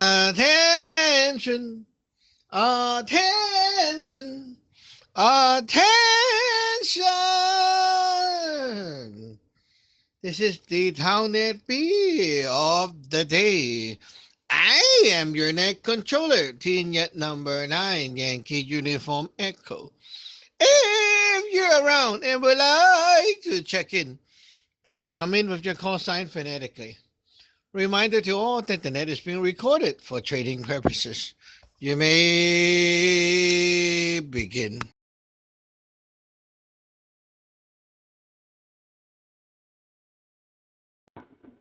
Attention, attention, attention. This is the Townnet B of the day. I am your net controller, TNet number 9, Yankee Uniform Echo. If you're around and would like to check in, come in with your call sign phonetically. Reminder to all that the net is being recorded for trading purposes. You may begin.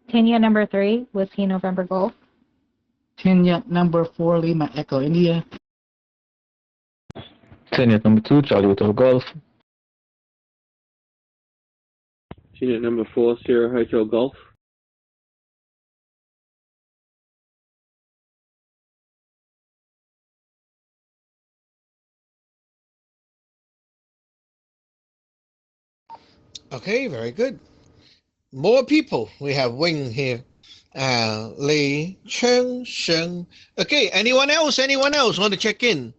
Kenya number 3, Whiskey November Golf. Kenya number 4, Lima Echo India. Kenya number 2, Charlie Hotel Golf. Unit number 4, Sierra Hotel Golf. Okay, very good. More people. We have Wing here. Li Cheng Sheng. Okay, anyone else? Anyone else want to check in?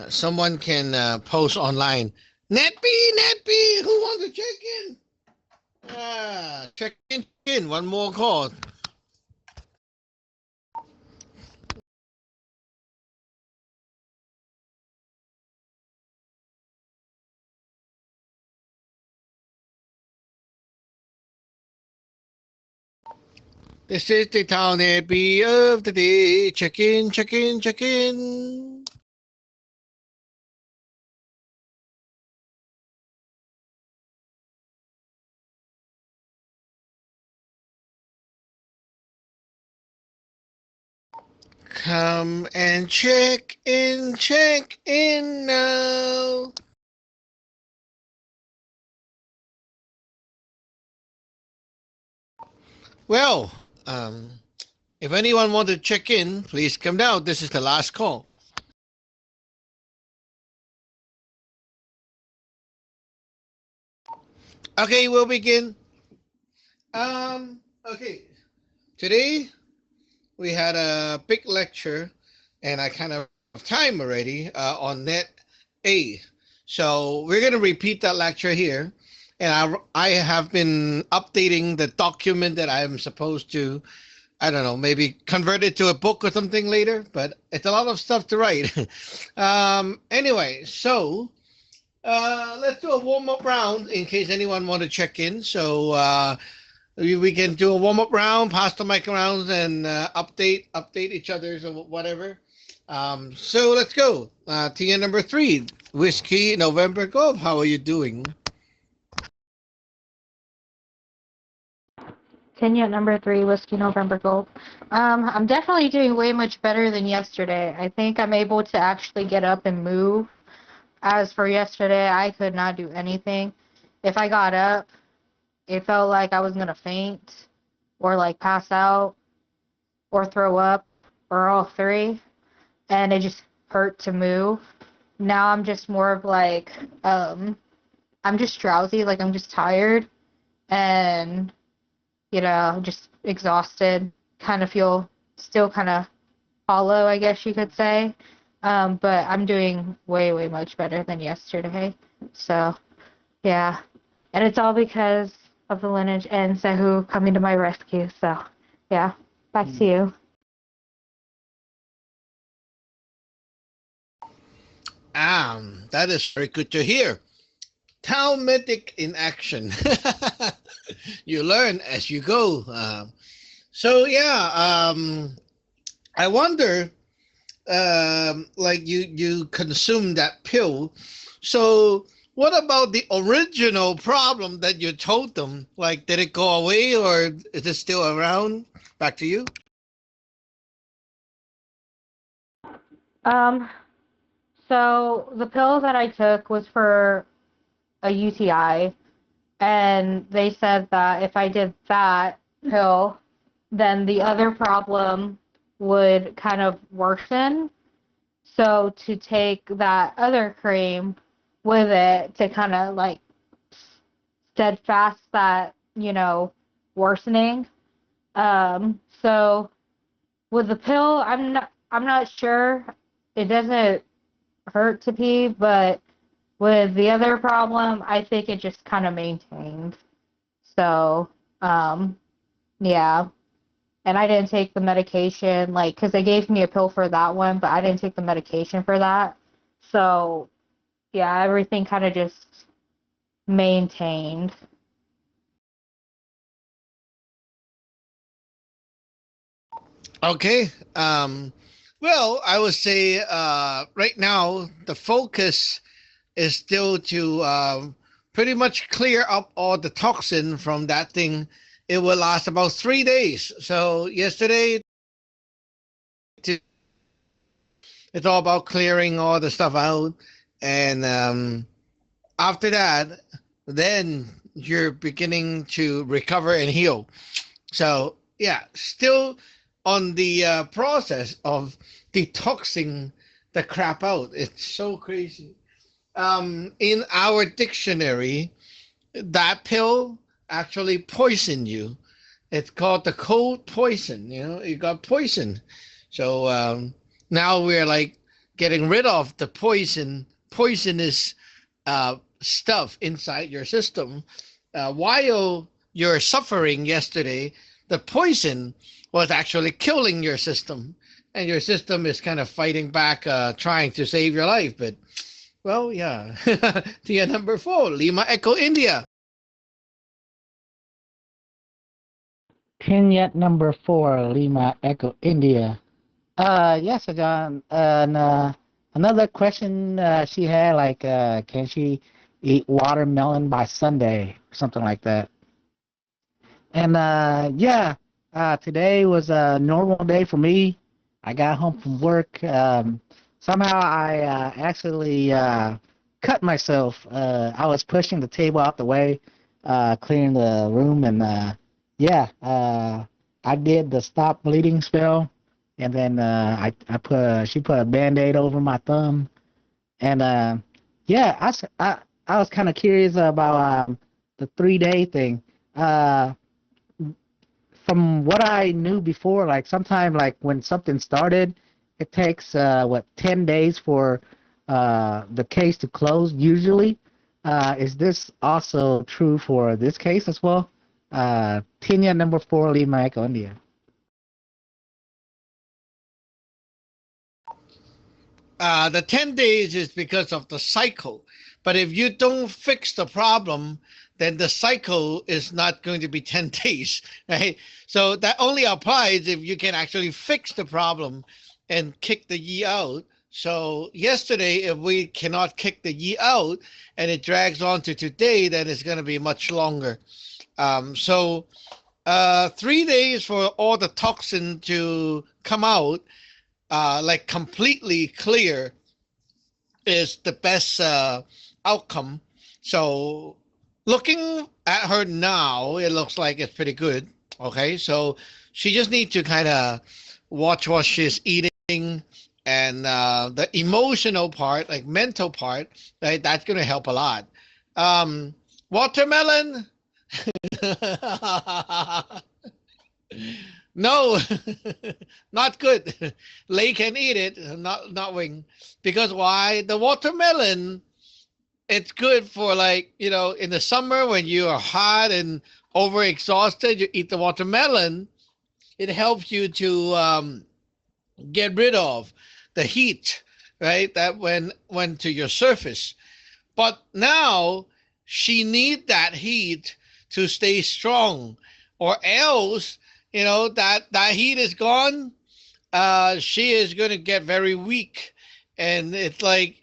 Someone can post online. Netby, who wants to check in? Check in. One more call. This is the town happy of the day. Check in. Come and check in now. Well, if anyone wants to check in, please come down. This is the last call. Okay, we'll begin. Okay. Today we had a big lecture, and I kind of have time already on Net A. So we're going to repeat that lecture here. And I have been updating the document that I'm supposed to, I don't know, maybe convert it to a book or something later, but it's a lot of stuff to write. Anyway, so let's do a warm-up round in case anyone want to check in. So we can do a warm-up round, pass the mic around, and update each other's or whatever. So let's go. TN number 3, Whiskey November Golf. How are you doing? Kenya number 3, Whiskey November Golf. I'm definitely doing way much better than yesterday. I think I'm able to actually get up and move. As for yesterday, I could not do anything. If I got up, it felt like I was gonna faint, or like pass out, or throw up, or all three, and it just hurt to move. Now I'm just more of like, I'm just drowsy, like I'm just tired, and just exhausted, kind of feel still kind of hollow, I guess you could say. But I'm doing way, way much better than yesterday. So, yeah. And it's all because of the lineage and Sahu coming to my rescue. So, yeah. Back to you. That is very good to hear. Town medic in action. You learn as you go. So yeah, I wonder, like you consume that pill. So what about the original problem that you told them? Like, did it go away or is it still around? Back to you. So the pill that I took was for a UTI, and they said that if I did that pill, then the other problem would kind of worsen, So to take that other cream with it to kind of like steadfast that, worsening. So with the pill, I'm not sure. It doesn't hurt to pee, but with the other problem, I think it just kind of maintained. So, yeah. And I didn't take the medication, like, because they gave me a pill for that one, but I didn't take the medication for that. So, yeah, everything kind of just maintained. Okay. Well, I would say right now the focus is still to pretty much clear up all the toxin from that thing. It will last about 3 days. So yesterday, it's all about clearing all the stuff out, and after that, then you're beginning to recover and heal. So yeah, still on the process of detoxing the crap out. It's so crazy. In our dictionary, that pill actually poisoned you. It's called the cold poison. You got poisoned. So now we're like getting rid of the poisonous stuff inside your system. While you're suffering yesterday, the poison was actually killing your system, and your system is kind of fighting back, trying to save your life. But well, yeah. Tia number 4, Lima Echo India. Kenya number 4, Lima Echo India. Yes, John. And another question she had, like, can she eat watermelon by Sunday, something like that? And yeah, today was a normal day for me. I got home from work. Somehow I actually cut myself. I was pushing the table out the way, clearing the room, and yeah, I did the stop bleeding spell, and then she put a band-aid over my thumb, and yeah, I was kind of curious about the 3-day thing. Uh, from what I knew before, like sometime like when something started, it takes 10 days for the case to close usually. Is this also true for this case as well? Kenya number 4, Lima Echo India. The 10 days is because of the cycle. But if you don't fix the problem, then the cycle is not going to be 10 days, right? So that only applies if you can actually fix the problem and kick the yi out. So yesterday, if we cannot kick the yi out and it drags on to today, then it's going to be much longer. So 3 days for all the toxin to come out, like completely clear, is the best outcome. So looking at her now, it looks like it's pretty good. Okay, so she just needs to kind of watch what she's eating, and the emotional part, like mental part, right? That's going to help a lot. Watermelon. No, not good. Lay can eat it, not Wing, because why? The watermelon, it's good for, like, in the summer when you are hot and overexhausted, you eat the watermelon. It helps you to get rid of the heat, right? That went to your surface. But now she need that heat to stay strong, or else, that heat is gone. She is going to get very weak, and it's like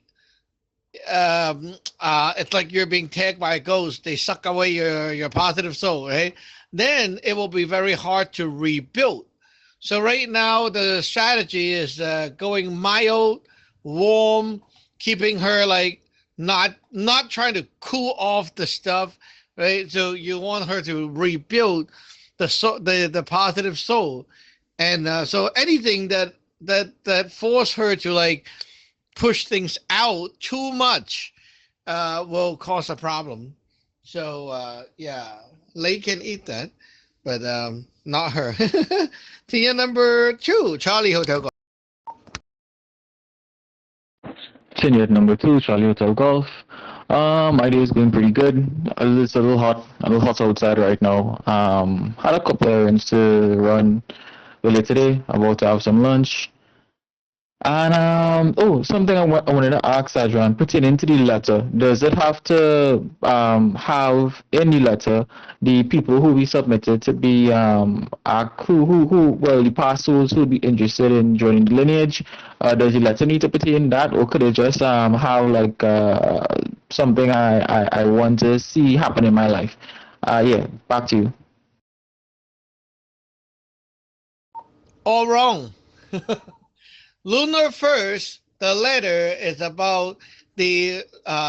you're being tagged by a ghost. They suck away your positive soul, right? Then it will be very hard to rebuild. So right now the strategy is going mild, warm, keeping her like not trying to cool off the stuff, right? So you want her to rebuild the positive soul, and so anything that force her to, like, push things out too much will cause a problem. So yeah, Lei can eat that, but not her. Tia number 2, Charlie Hotel Golf. Senior at number 2, Charlie Hotel Golf. My day is going pretty good. It's a little hot outside right now. Had a couple errands to run earlier today. About to have some lunch. And something I wanted to ask Adrian, pertaining to the letter, does it have to have in the letter the people who we submitted to be the pastors who would be interested in joining the lineage? Does the letter need to pertain that, or could it just have like something I want to see happen in my life? Yeah, back to you. All wrong. Lunar first, the letter is about the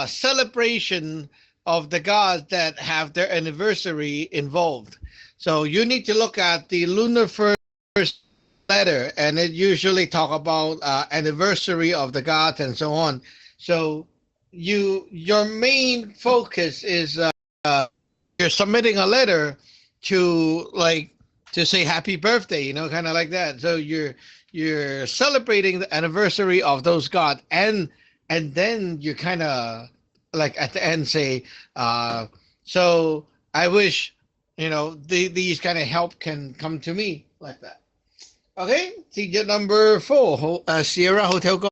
celebration of the gods that have their anniversary involved. So you need to look at the lunar first letter, and it usually talk about anniversary of the gods and so on. So your main focus is you're submitting a letter to say happy birthday, kind of like that. So you're celebrating the anniversary of those gods, and then you kind of like at the end say, so I wish these kind of help can come to me like that. Okay, ticket number 4, Sierra Hotel Golf.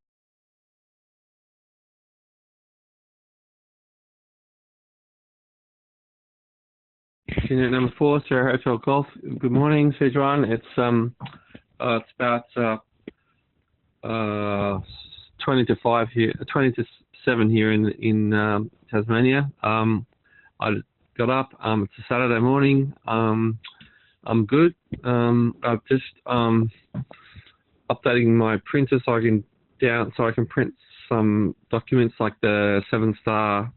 Unit number 4, Sierra Hotel Golf. Good morning, Sidran. It's about 20 to 5 here, 20 to 7 here in Tasmania. I got up. It's a Saturday morning. I'm good. I've just updating my printer so I can print some documents like the 7-star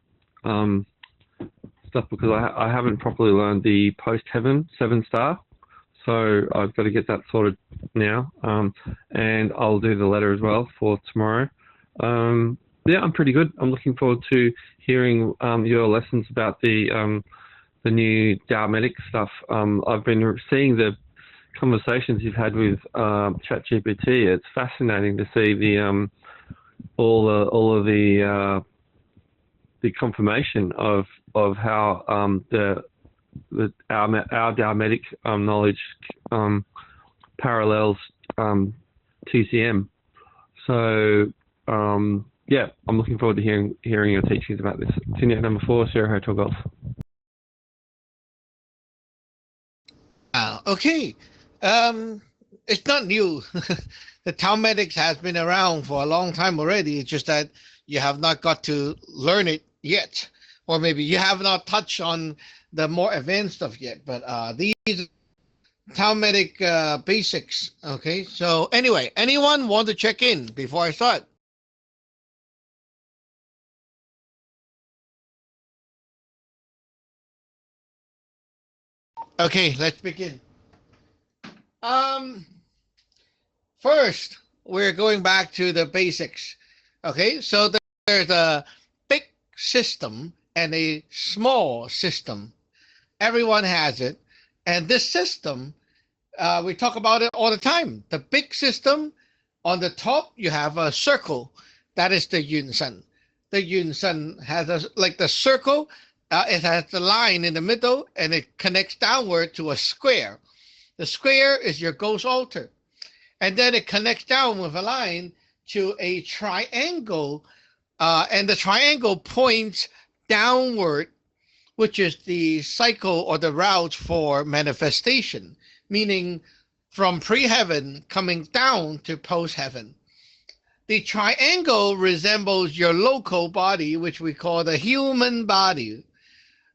stuff, because I haven't properly learned the post-heaven 7-star. So I've got to get that sorted now, and I'll do the letter as well for tomorrow. Yeah, I'm pretty good. I'm looking forward to hearing your lessons about the new Dalmatic stuff. I've been seeing the conversations you've had with ChatGPT. It's fascinating to see the all of the confirmation of how our Dalmatic knowledge parallels TCM. So yeah, I'm looking forward to hearing your teachings about this. Senior number 4, Sierra Hotel Golf. Okay, it's not new. The Talmudics has been around for a long time already. It's just that you have not got to learn it yet, or maybe you have not touched on the more advanced stuff yet. But these Talmudic basics. Okay, so anyway, anyone want to check in before I start? Okay, let's begin. First, we're going back to the basics. Okay, so there's a big system and a small system. Everyone has it. And this system, we talk about it all the time. The big system, on the top, you have a circle. That is the Yun Sun. The Yun Sun has like the circle. It has the line in the middle, and it connects downward to a square. The square is your ghost altar. And then it connects down with a line to a triangle, and the triangle points downward, which is the cycle or the route for manifestation, meaning from pre-heaven coming down to post-heaven. The triangle resembles your local body, which we call the human body.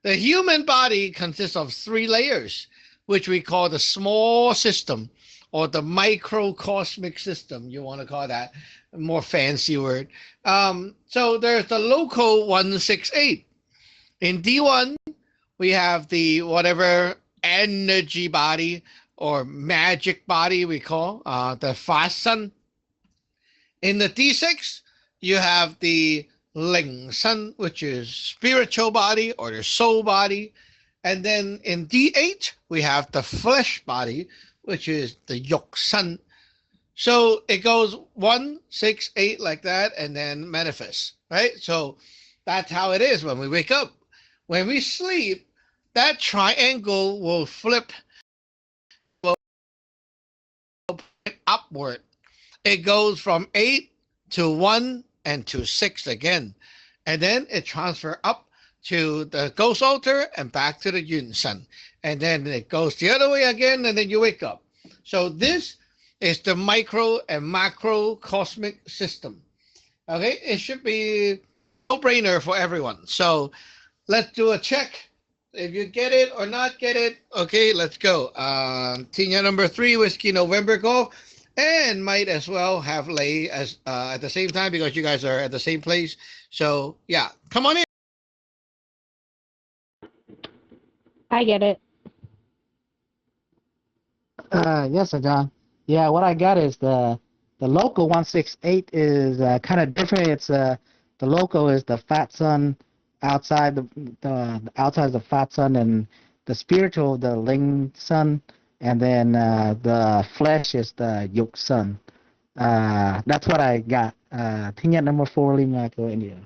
The human body consists of 3 layers, which we call the small system, or the microcosmic system, you want to call that, a more fancy word. So there's the local 168. In D1, we have the whatever energy body or magic body we call the Fasan. In the D6, you have the Ling Sun, which is spiritual body or the soul body. And then in D8, we have the flesh body, which is the Yok Sun. So it goes 1, 6, 8 like that, and then manifest, right? So that's how it is when we wake up. When we sleep, that triangle will flip upward. It goes from 8 to 1 and to 6 again. And then it transfers up to the ghost altar and back to the Yun Sun. And then it goes the other way again, and then you wake up. So this is the micro and macro cosmic system. Okay, it should be no-brainer for everyone. So let's do a check. If you get it or not get it, okay, let's go. Tina number 3, Whiskey November Golf, and might as well have Lei as at the same time because you guys are at the same place. So yeah, come on in. I get it. Yes, Sir John. Yeah, what I got is the local 168 is kind of different. It's the local is the fat sun outside the outside is the fat sun, and the spiritual the Ling sun, and then the flesh is the Yuk sun. That's what I got. Tingkat number 4, Lima Echo India.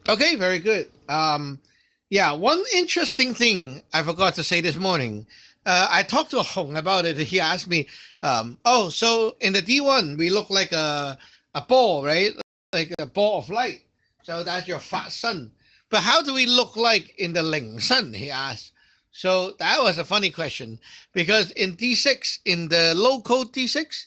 Okay, very good. Yeah, one interesting thing I forgot to say this morning. I talked to Hong about it. He asked me, oh, so in the D1, we look like a ball, right? Like a ball of light. So that's your fat sun. But how do we look like in the Ling Sun? He asked. So that was a funny question because in D6, in the local D6,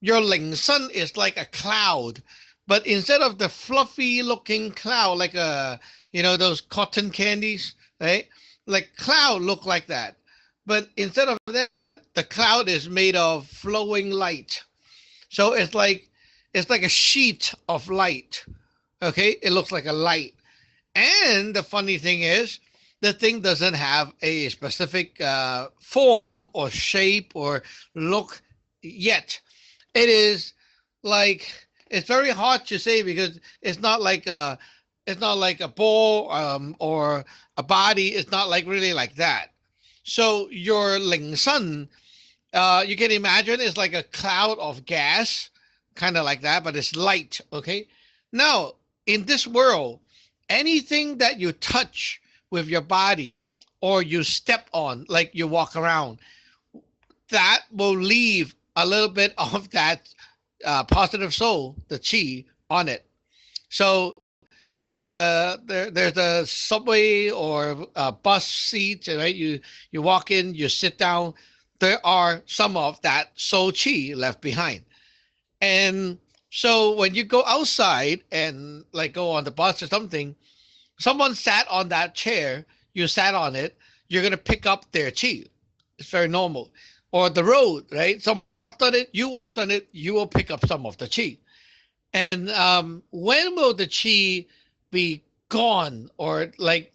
your Ling Sun is like a cloud. But instead of the fluffy looking cloud, like those cotton candies, right? Like cloud look like that. But instead of that, the cloud is made of flowing light. So it's like a sheet of light. Okay, it looks like a light. And the funny thing is, the thing doesn't have a specific form or shape or look yet. It is like, it's very hard to say because it's not like a ball or a body. It's not like really like that. So your Ling Sun, you can imagine it's like a cloud of gas, kind of like that, but it's light, okay? Now, in this world, anything that you touch with your body or you step on, like you walk around, that will leave a little bit of that positive soul, the chi, on it. So there's a subway or a bus seat, right? You walk in, you sit down. There are some of that soul chi left behind. And so when you go outside and like go on the bus or something, someone sat on that chair, you sat on it, you're going to pick up their chi. It's very normal. Or the road, right? Someone on it, you on it, you will pick up some of the chi. And when will the chi be gone or like,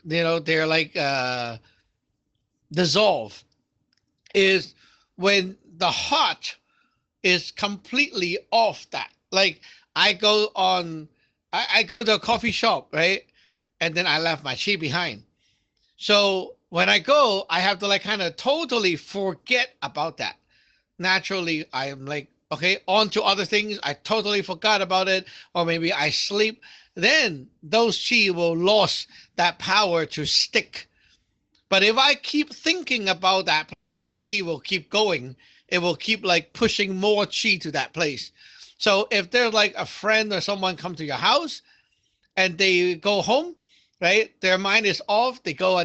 they're like dissolve is when the heart is completely off that. Like I go to a coffee shop, right? And then I left my chi behind. So when I go, I have to like kind of totally forget about that. Naturally, I am like, okay, on to other things. I totally forgot about it. Or maybe I sleep. Then those chi will lose that power to stick. But if I keep thinking about that, chi will keep going. It will keep like pushing more chi to that place. So if there's like a friend or someone come to your house and they go home, right? Their mind is off. They go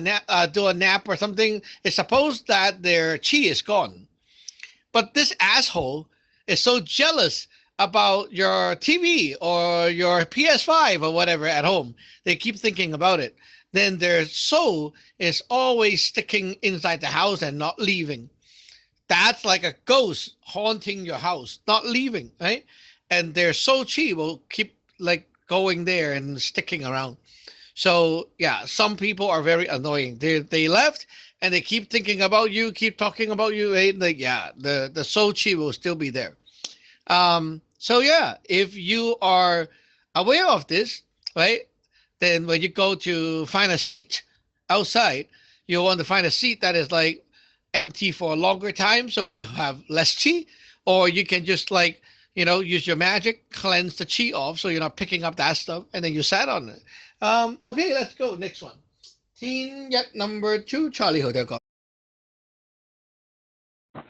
do a nap or something. It's supposed that their chi is gone. But this asshole is so jealous about your TV or your PS5 or whatever at home. They keep thinking about it. Then their soul is always sticking inside the house and not leaving. That's like a ghost haunting your house, not leaving, right? And their soul chi will keep like going there and sticking around. So yeah, some people are very annoying. They left and they keep thinking about you, keep talking about you. Right? Like yeah, the soul chi will still be there. So yeah, if you are aware of this, right, then when you go to find a seat outside, you want to find a seat that is like empty for a longer time, so you have less chi, or you can just like use your magic, cleanse the chi off, so you're not picking up that stuff, and then you sat on it. Okay, let's go next one. Team yet number 2, Charlie Hotel Golf.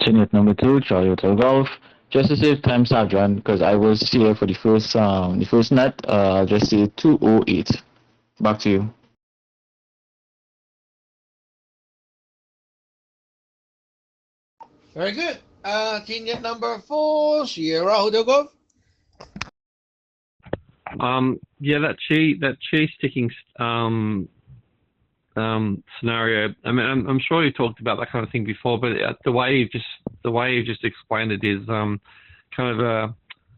Team number 2, Charlie Hotel Golf. Just to save time, John, because I was here for the first net. I'll just say 208. Back to you. Very good. Team yet number 4, Sierra Hotel Golf. Yeah, that chi sticking scenario. I mean, I'm sure you talked about that kind of thing before, but the way you've just explained it is kind of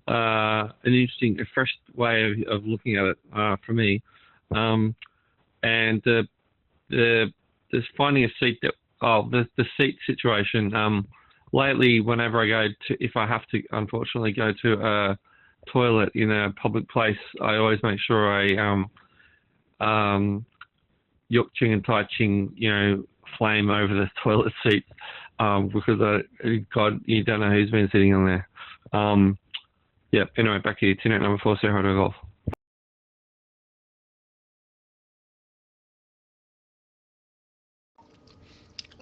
an interesting, a fresh way of looking at it for me. And there's finding a seat that the seat situation. Lately, whenever I go to, if I have to, unfortunately, go to a toilet in a public place, I always make sure I Yuk Ching and Tai Ching, flame over the toilet seat, because God, you don't know who's been sitting on there. Yeah. Anyway, back to you. Team number 4, Sierra Hotel Golf.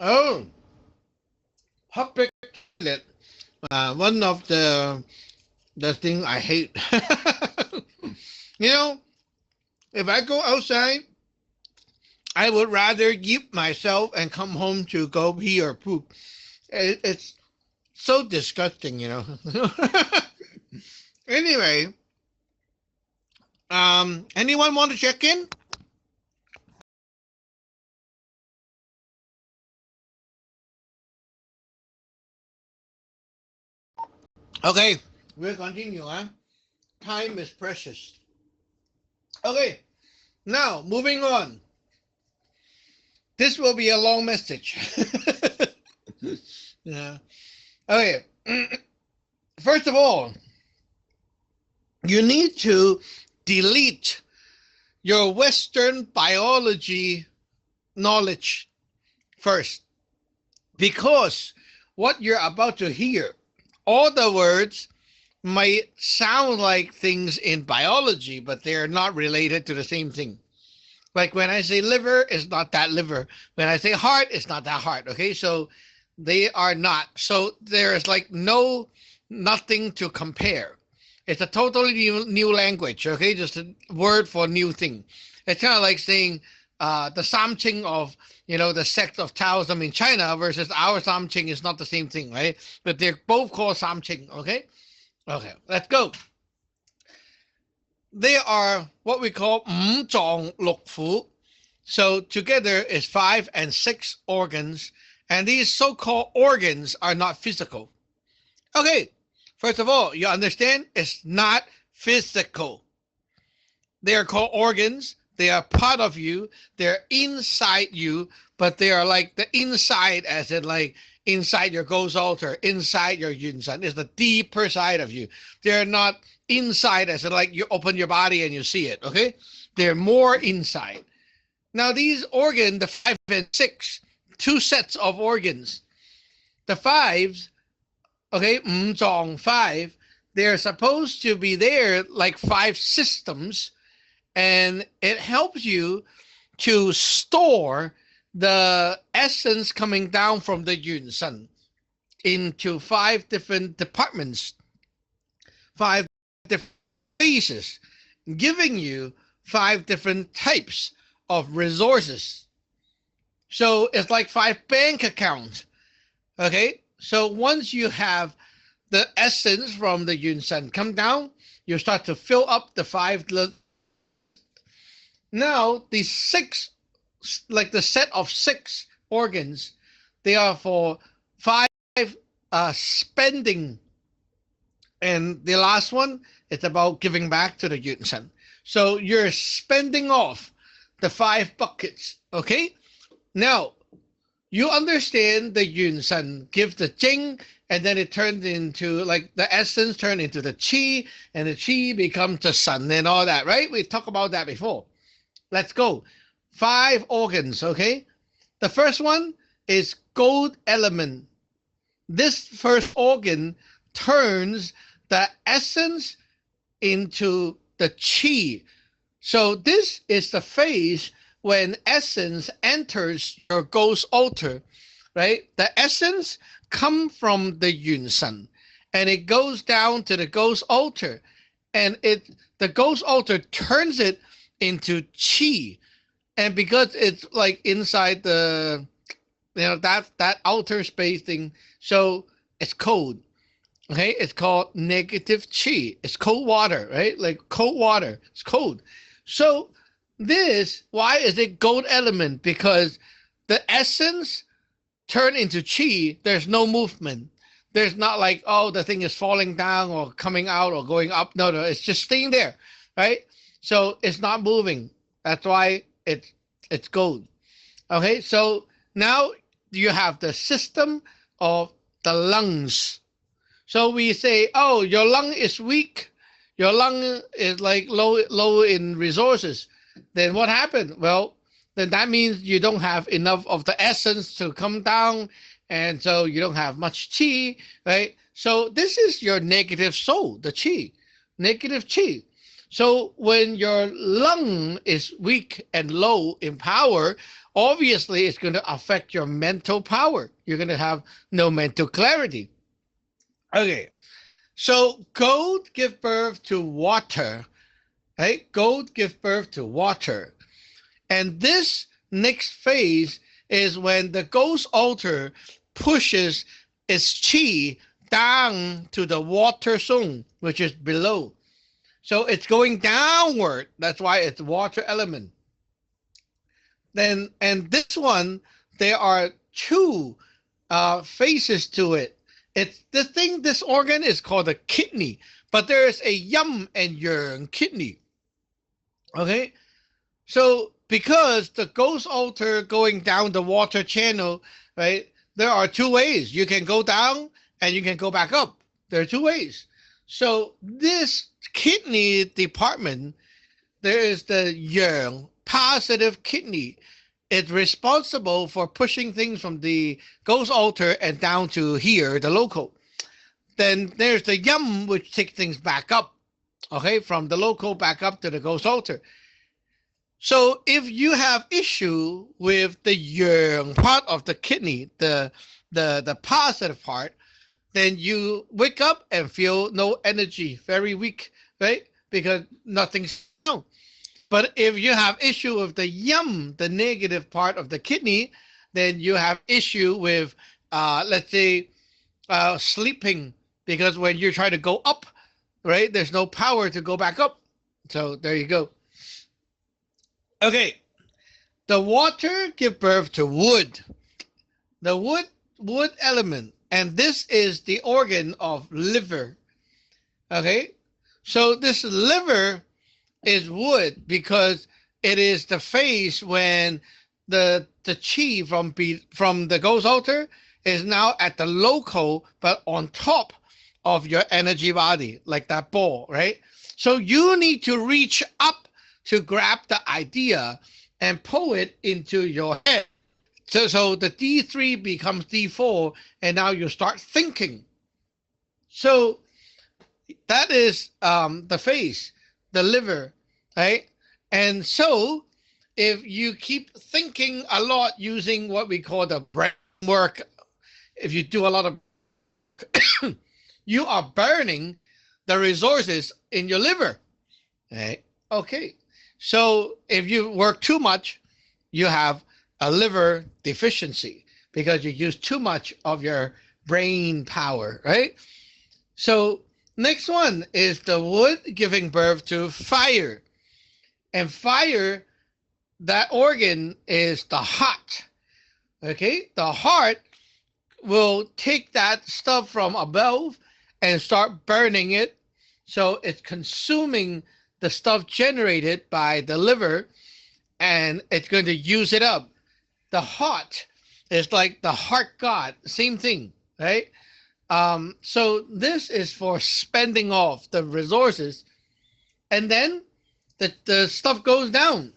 Oh, public toilet. One of the thing I hate. If I go outside, I would rather keep myself and come home to go pee or poop. It's so disgusting. Anyway, anyone want to check in? Okay, we'll continue. Time is precious. Okay, now moving on. This will be a long message. Yeah. Okay. First of all, you need to delete your Western biology knowledge first, because what you're about to hear, all the words might sound like things in biology, but they're not related to the same thing. Like when I say liver, it's not that liver. When I say heart, it's not that heart. Okay, so they are not. So there is like nothing to compare. It's a totally new language. Okay, just a word for new thing. It's kind of like saying the Samqing of the sect of Taoism in China versus our Samqing is not the same thing, right? But they're both called Samqing. Okay, let's go. They are what we call 五臟六腑. So together is 5 and 6 organs, and these so-called organs are not physical. Okay, first of all, you understand it's not physical. They are called organs. They are part of you. They're inside you, but they are like the inside, as in like inside your ghost altar, inside your yunsan. It's the deeper side of you. They're not inside, as in like you open your body and you see it. Okay, they're more inside. Now these organs, the 5 and 6, 2 sets of organs. The 5s, okay, 五臟 5, they're supposed to be there like 5 systems, and it helps you to store the essence coming down from the yunsan into 5 different departments, 5 different phases, giving you 5 different types of resources. So it's like 5 bank accounts. Okay, so once you have the essence from the yunsan come down, you start to fill up the 5. Now the 6, like the set of 6 organs, they are for 5 spending, and the last one is about giving back to the yunsan. So you're spending off the 5 buckets. Okay, now you understand the yunsan give the jing and then it turns into like the essence turn into the chi, and the chi becomes the sun and all that, right? We talked about that before. Let's go. 5 organs, okay? The first one is gold element. This first organ turns the essence into the chi. So this is the phase when essence enters your ghost altar, right? The essence come from the Yun Sun, and it goes down to the ghost altar, and the ghost altar turns it into chi. And because it's like inside the that outer space thing, so it's cold. Okay, it's called negative chi. It's cold water, right? Like cold water. It's cold. So this, why is it gold element? Because the essence turn into chi, there's no movement. There's not like, oh, the thing is falling down or coming out or going up. No, it's just staying there, right? So it's not moving. That's why it's gold. Okay, so now you have the system of the lungs. So we say, oh, your lung is weak. Your lung is like low in resources. Then what happened? Well, then that means you don't have enough of the essence to come down, and so you don't have much chi, right? So this is your negative soul, the chi, negative chi. So when your lung is weak and low in power, obviously it's going to affect your mental power. You're going to have no mental clarity. Okay, so gold give birth to water, right? Gold give birth to water. And this next phase is when the ghost altar pushes its chi down to the water zone, which is below. So it's going downward. That's why it's water element. Then, and this one, there are 2 phases to it. It's this organ is called a kidney, but there is a yum and yang kidney. Okay, so because the ghost altar going down the water channel, right? There are 2 ways. You can go down and you can go back up. There are 2 ways. So this kidney department, there is the yang, positive kidney. It's responsible for pushing things from the ghost altar and down to here, the local. Then there's the yum, which takes things back up, okay, from the local back up to the ghost altar. So if you have issue with the yang part of the kidney, the positive part, then you wake up and feel no energy, very weak, right? Because nothing's no. But if you have issue with the yum, the negative part of the kidney, then you have issue with, let's say, sleeping, because when you try to go up, right, there's no power to go back up. So there you go. Okay, the water give birth to wood. The wood element, and this is the organ of liver. Okay, so this liver is wood because it is the phase when the chi from the ghost altar is now at the local, but on top of your energy body, like that ball, right? So you need to reach up to grab the idea and pull it into your head. So the D3 becomes D4, and now you start thinking. So that is the face, the liver, right? And so if you keep thinking a lot using what we call the brain work, if you do a lot of, you are burning the resources in your liver, right? Okay. So if you work too much, you have a liver deficiency because you use too much of your brain power, right? So next one is the wood giving birth to fire. And fire, that organ is the heart, okay? The heart will take that stuff from above and start burning it. So it's consuming the stuff generated by the liver, and it's going to use it up. The heart is like the heart god, same thing, right? So this is for spending off the resources, and then the stuff goes down.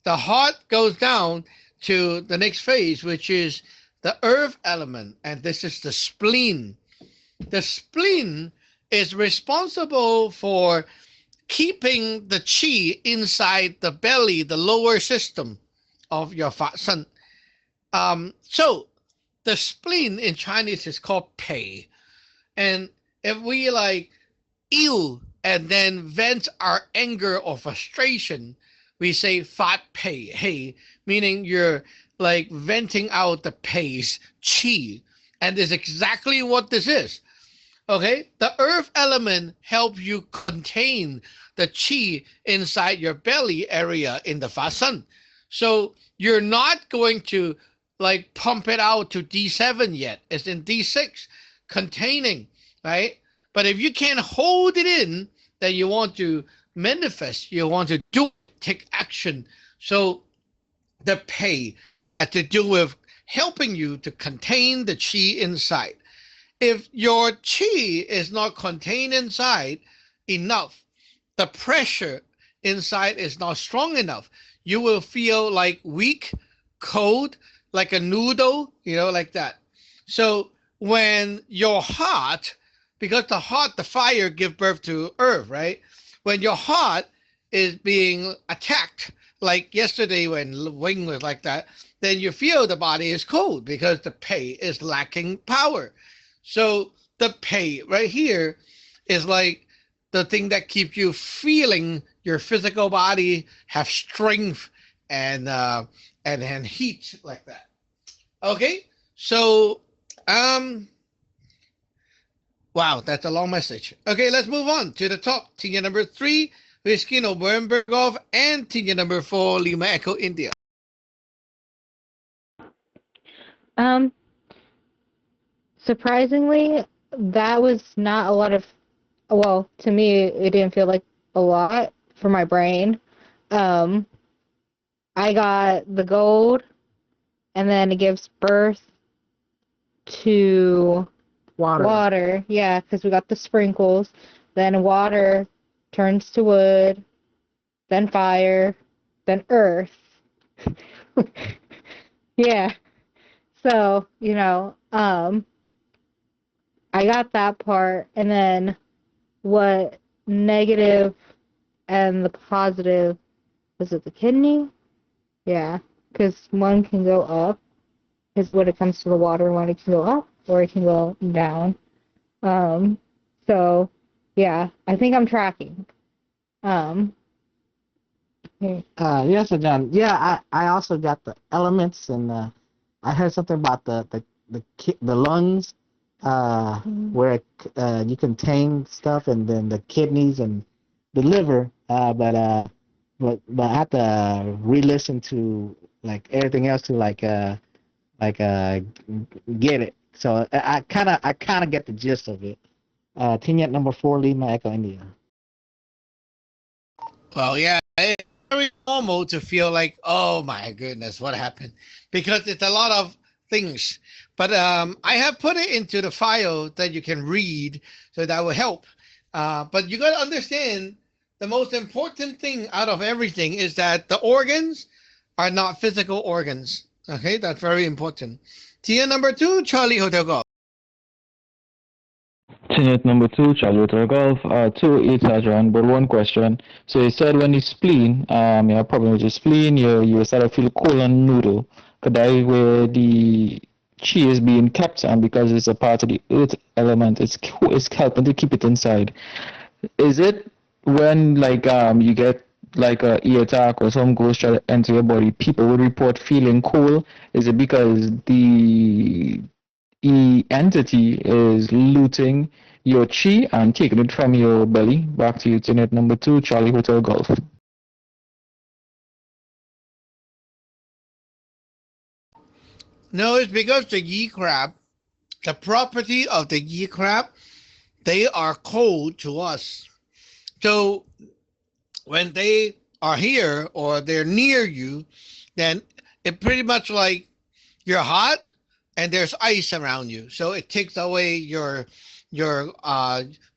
The heart goes down to the next phase, which is the earth element, and this is the spleen. The spleen is responsible for keeping the qi inside the belly, the lower system of your fa sun. So the spleen in Chinese is called pei. And if we like ill and then vent our anger or frustration, we say fat pei, hey, meaning you're like venting out the pei's qi. And this is exactly what this is. Okay, the earth element helps you contain the qi inside your belly area in the fa sun. So you're not going to like pump it out to D7 yet. It's in D6, containing, right? But if you can't hold it in, then you want to manifest, you want to do, take action. So the pei had to do with helping you to contain the qi inside. If your qi is not contained inside enough, the pressure inside is not strong enough, you will feel like weak, cold, like a noodle, like that. So when your heart, because the heart, the fire give birth to earth, right? When your heart is being attacked, like yesterday when Wing was like that, then you feel the body is cold because the pei is lacking power. So the pei right here is like the thing that keeps you feeling your physical body have strength and heat like that. Okay, so wow, that's a long message. Okay, let's move on to the top. Team number 3, Whiskey November Golf, and team number 4, Lima Echo India. Surprisingly, that was not a lot of, well, to me, it didn't feel like a lot for my brain. I got the gold, and then it gives birth to water. Yeah, because we got the sprinkles. Then water turns to wood, then fire, then earth. Yeah. So, I got that part, and then what negative and the positive, was it the kidney? Yeah, because one can go up, is when it comes to the water, one it can go up, or it can go down. So, yeah, I think I'm tracking. Yes, Sir John. Yeah, I also got the elements, and I heard something about the lungs, where you contain stuff, and then the kidneys and the liver. But I have to re-listen to like everything else to get it. So I kind of get the gist of it. Team number 4, Lima Echo India. Well, yeah, it's very normal to feel like, oh my goodness, what happened? Because it's a lot of things. But I have put it into the file that you can read, so that will help. But you got to understand, the most important thing out of everything is that the organs are not physical organs. Okay, that's very important. Tier number 2, Charlie Hotel Golf. Team number 2, Charlie Hotel Golf. 2, Adrian, but one question. So you said when you spleen, you have a problem with your spleen, you start to feel cold and noodle. Could that be where the chi is being kept, and because it's a part of the earth element, it's helping to keep it inside. Is it when you get like a ear attack or some ghost try to enter your body, people would report feeling cold? Is it because the entity is looting your chi and taking it from your belly? Back to you, Tenet number 2, Charlie Hotel Golf. No, it's because the Yi crab, the property of the Yi crab, they are cold to us. So when they are here or they're near you, then it pretty much like you're hot, and there's ice around you, so it takes away your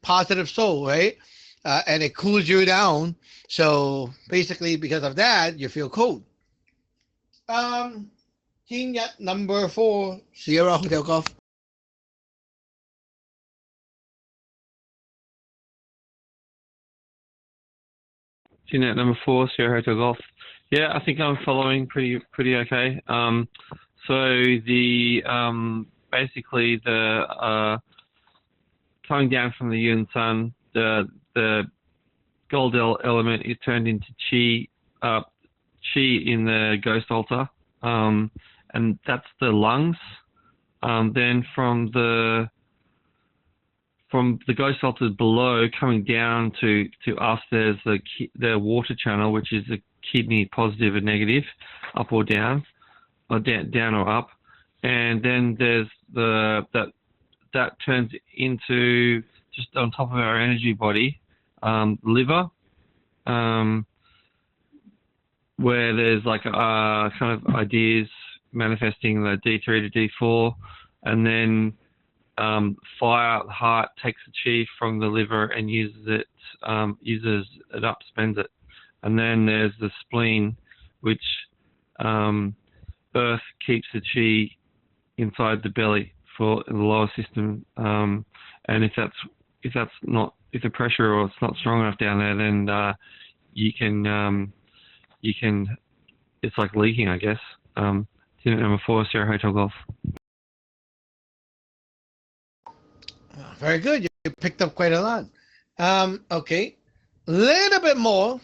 positive soul, right? And it cools you down. So basically, because of that, you feel cold. Team Yacht number 4, Sierra Hotel Golf. Jeanette number 4, Sierra Hotel Golf. Yeah, I think I'm following pretty okay. So the basically the coming down from the Yun Sun, the gold element is turned into chi in the ghost altar, and that's the lungs. Then from the ghost altars below, coming down to us, there's the water channel, which is the kidney, positive and negative, up or down, or down or up, and then there's that turns into, just on top of our energy body, liver, where there's like kind of ideas manifesting the D3 to D4, and then fire, the heart takes the chi from the liver and uses it up, spends it. And then there's the spleen, which earth keeps the chi inside the belly for the lower system. And if the pressure or it's not strong enough down there, then you can it's like leaking, I guess. Unit number 4, Sierra Hotel Golf. Very good. You picked up quite a lot. Okay, little bit more.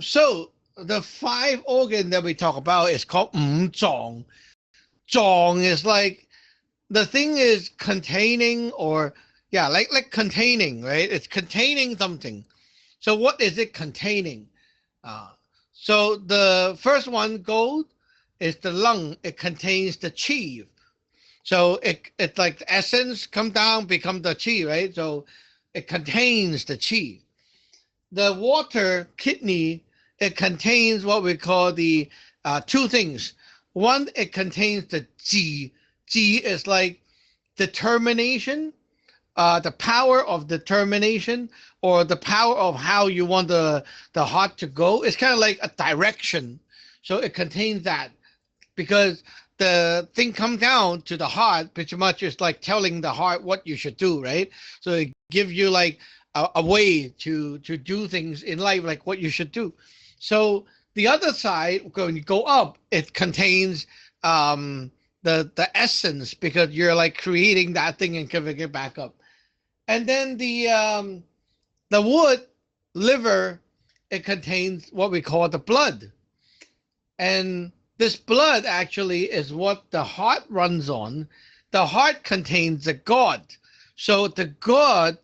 So the 5 organ that we talk about is called zhong. Zhong is like, the thing is containing, or like containing, right? It's containing something. So what is it containing? So the first one, gold, is the lung. It contains the chi. So it's like the essence come down, become the chi, right? So it contains the chi. The water, kidney, it contains what we call the 2 things. One, it contains the ji. Ji is like determination, the power of determination, or the power of how you want the heart to go. It's kind of like a direction. So it contains that, because the thing comes down to the heart, pretty much is like telling the heart what you should do, right? So it gives you like a way to do things in life, like what you should do. So the other side, when you go up, it contains the essence, because you're like creating that thing and giving it back up. And then the wood, liver, it contains what we call the blood. And this blood actually is what the heart runs on. The heart contains the God. So the God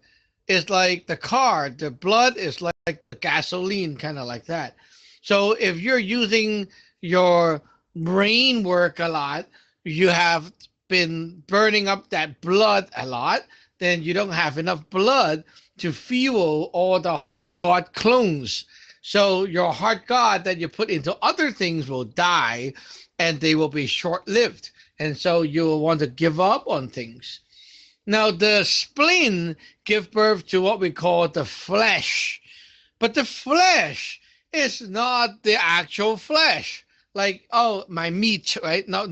is like the car. The blood is like the gasoline, kind of like that. So if you're using your brain work a lot, you have been burning up that blood a lot, then you don't have enough blood to fuel all the heart clones. So your heart God that you put into other things will die, and they will be short-lived. And so you will want to give up on things. Now the spleen gives birth to what we call the flesh. But the flesh is not the actual flesh. Like, oh, my meat, right? No.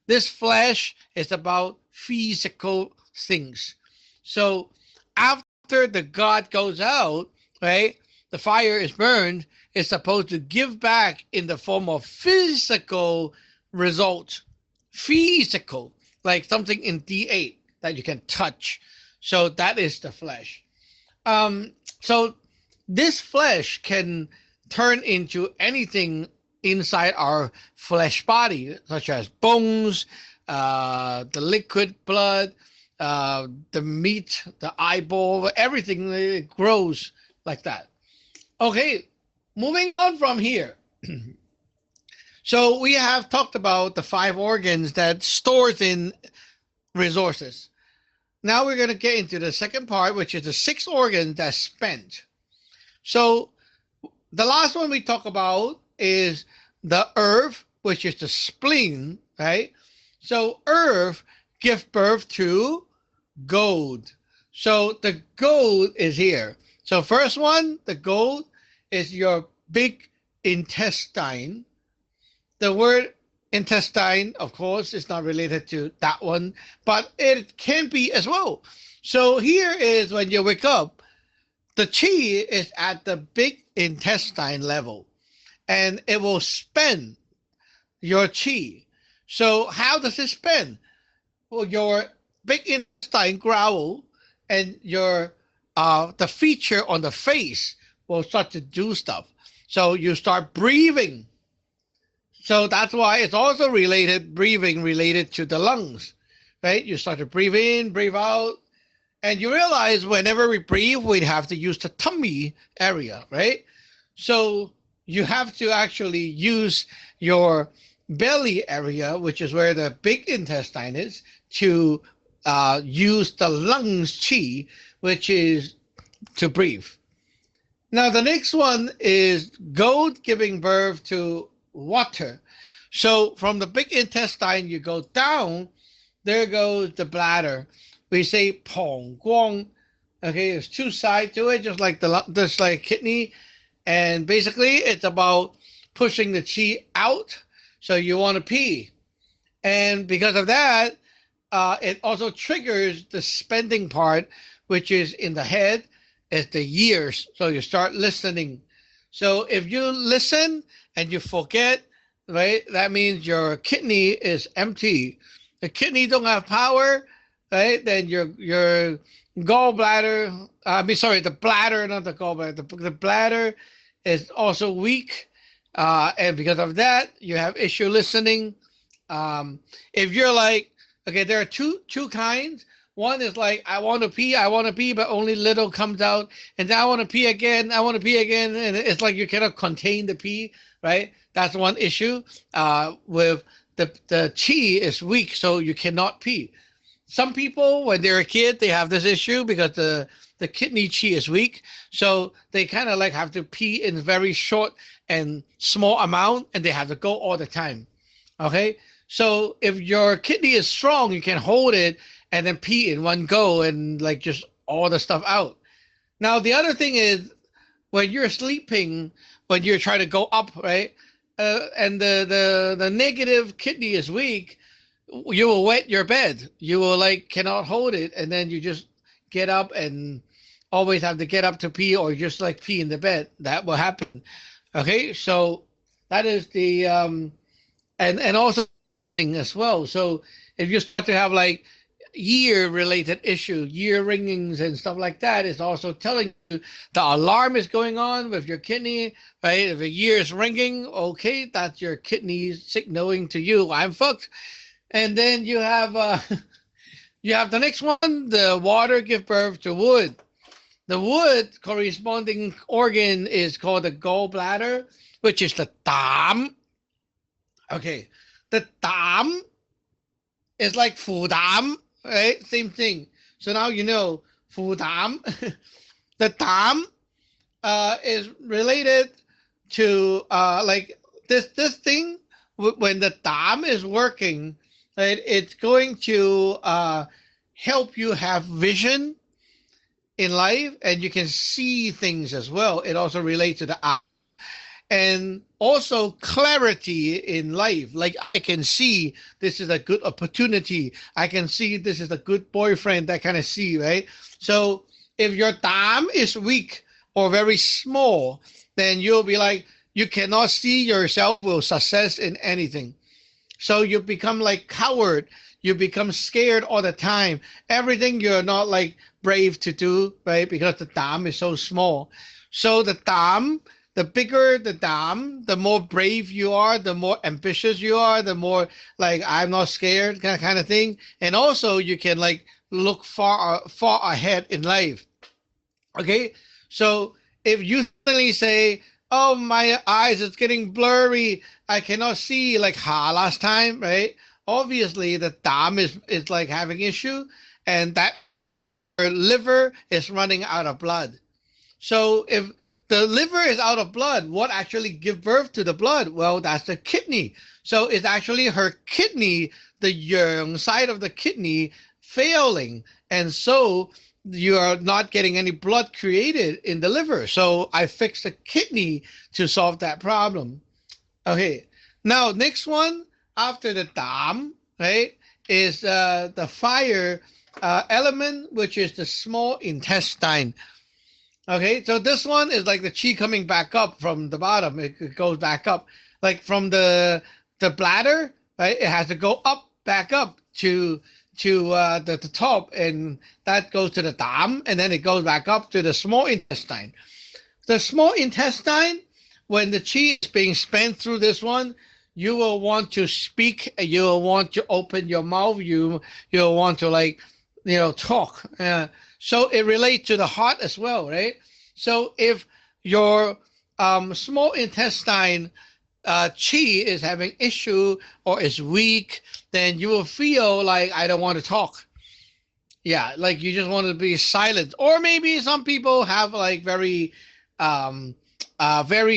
This flesh is about physical things. So after the God goes out, right, the fire is burned, it's supposed to give back in the form of physical results. Physical, like something in D8 that you can touch. So that is the flesh. So this flesh can turn into anything inside our flesh body, such as bones, the liquid blood, the meat, the eyeball, everything, it grows like that. Okay, moving on from here. So we have talked about the 5 organs that stores in resources. Now we're going to get into the second part, which is the 6 organs that spend. So the last one we talk about is the earth, which is the spleen, right? So earth gives birth to gold. So the gold is here. So first one, the gold is your big intestine. The word intestine, of course, is not related to that one, but it can be as well. So here is when you wake up, the chi is at the big intestine level and it will spend your chi. So how does it spend? Well, your big intestine growl and your the feature on the face will start to do stuff. So you start breathing. So that's why it's also related, breathing related to the lungs, right? You start to breathe in, breathe out, and you realize whenever we breathe, we have to use the tummy area, right? So you have to actually use your belly area, which is where the big intestine is, to use the lungs chi, which is to breathe. Now, the next one is goat giving birth to water. So from the big intestine, you go down, there goes the bladder. We say 膀胱. Okay, there's two sides to it, just like kidney. And basically, it's about pushing the chi out. So you want to pee. And because of that, it also triggers the spending part, which is in the head, is the ears. So you start listening. So if you listen and you forget, right, that means your kidney is empty. The kidney don't have power, right? Then your gallbladder, the bladder, not the gallbladder, the bladder is also weak. And because of that, you have issue listening. If you're like, okay, there are two kinds. One is like, I want to pee, but only little comes out. And then I want to pee again. And it's like you cannot contain the pee, right? That's one issue. With the chi is weak, so you cannot pee. Some people, when they're a kid, they have this issue because the kidney chi is weak. So they kind of like have to pee in very short and small amount, and they have to go all the time. Okay? So if your kidney is strong, you can hold it and then pee in one go and like just all the stuff out. Now, the other thing is when you're sleeping, when you're trying to go up, right? And the negative kidney is weak, you will wet your bed. You will like cannot hold it. And then you just get up and always have to get up to pee or just like pee in the bed. That will happen. Okay. So that is the, and also as well. So if you start to have like ear related issue, ear ringings and stuff like that, it's also telling you the alarm is going on with your kidney, right? If the ear is ringing, okay, that's your kidney signaling to you, I'm fucked. And then you have you have the next one, the water give birth to wood. The wood corresponding organ is called the gallbladder, which is the dam. Okay, the dam is like fu dam, right? Same thing. So now you know fu dam. The dam is related to like this thing. When the dam is working, right, it's going to help you have vision in life, and you can see things as well. It also relates to the eye. And also clarity in life. Like I can see this is a good opportunity. I can see this is a good boyfriend, that kind of see, right? So if your dam is weak or very small, then you'll be like, you cannot see yourself with success in anything. So you become like coward. You become scared all the time. Everything you're not like brave to do, right? Because the dam is so small. So the dam, the bigger the dam, the more brave you are, the more ambitious you are, the more like I'm not scared kind of thing. And also you can like look far ahead in life. Okay, so if you suddenly say, "Oh, my eyes is getting blurry, I cannot see," like last time, right? Obviously, the dam is like having issue, and that your liver is running out of blood. So if the liver is out of blood. What actually give birth to the blood? Well, that's the kidney. So it's actually her kidney, the young side of the kidney failing. And so you are not getting any blood created in the liver. So I fixed the kidney to solve that problem. Okay. Now, next one after the dam, right, is the fire element, which is the small intestine. Okay, so this one is like the chi coming back up from the bottom. It goes back up, like from the bladder, right? It has to go up, back up to the top, and that goes to the dam, and then it goes back up to the small intestine. The small intestine, when the chi is being spent through this one, you will want to speak. You will want to open your mouth. You'll want to talk. So it relates to the heart as well, right? So if your small intestine chi is having issue or is weak, then you will feel like I don't want to talk. Yeah, like you just want to be silent. Or maybe some people have like very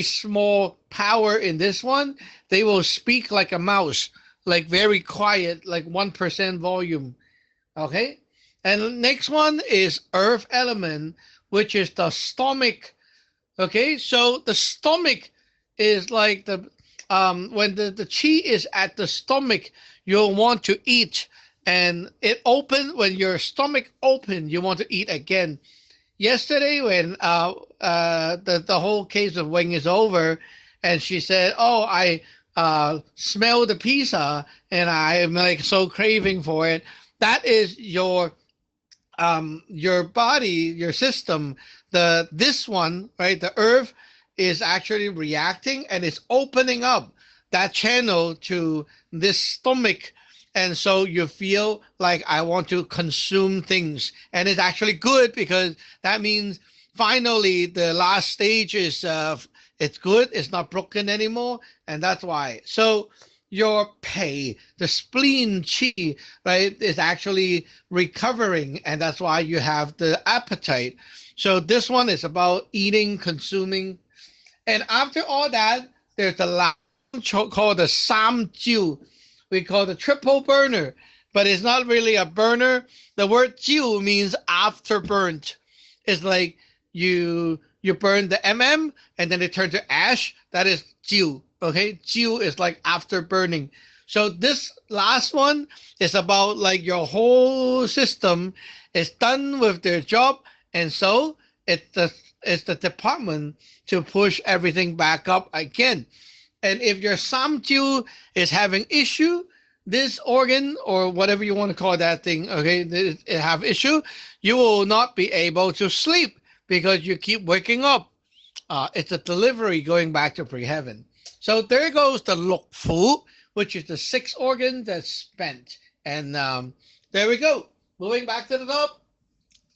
small power in this one. They will speak like a mouse, like very quiet, like 1% volume. Okay. And next one is earth element, which is the stomach. Okay, so the stomach is like when the chi is at the stomach, you'll want to eat, and it open when your stomach open, you want to eat again. Yesterday, when the whole case of Wing is over, and she said, "Oh, I smell the pizza, and I am like so craving for it." That is your body, your system, this one, right? The earth is actually reacting and it's opening up that channel to this stomach. And so you feel like I want to consume things. And it's actually good because that means finally the last stage is it's good, it's not broken anymore. And that's why. So your pei, the spleen chi, right, is actually recovering, and that's why you have the appetite. So this one is about eating, consuming, and after all that, there's the last one called the sam jiu. We call the triple burner, but it's not really a burner. The word jiu means after burnt. It's like you burn the and then it turns to ash. That is jiu. Okay, jiu is like after burning. So this last one is about like your whole system is done with their job, and so it's the department to push everything back up again. And if your samjiu is having issue, this organ or whatever you want to call that thing, okay, it have issue, you will not be able to sleep because you keep waking up. It's a delivery going back to pre-heaven. So there goes the luk fu, which is the 6 organs that's spent. And there we go. Moving back to the top.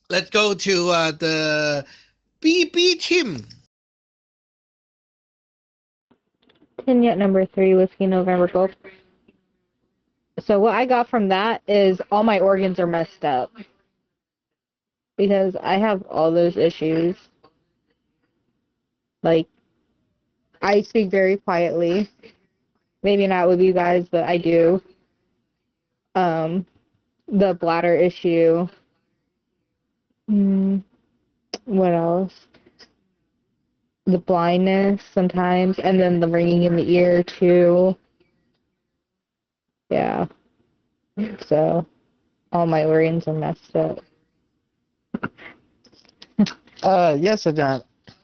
Let's go to the BB team. Vignette number 3, Whiskey November Golf. So what I got from that is all my organs are messed up. Because I have all those issues. Like, I speak very quietly. Maybe not with you guys, but I do. The bladder issue. What else? The blindness sometimes, and then the ringing in the ear too. Yeah. So, all my organs are messed up. Yes, John.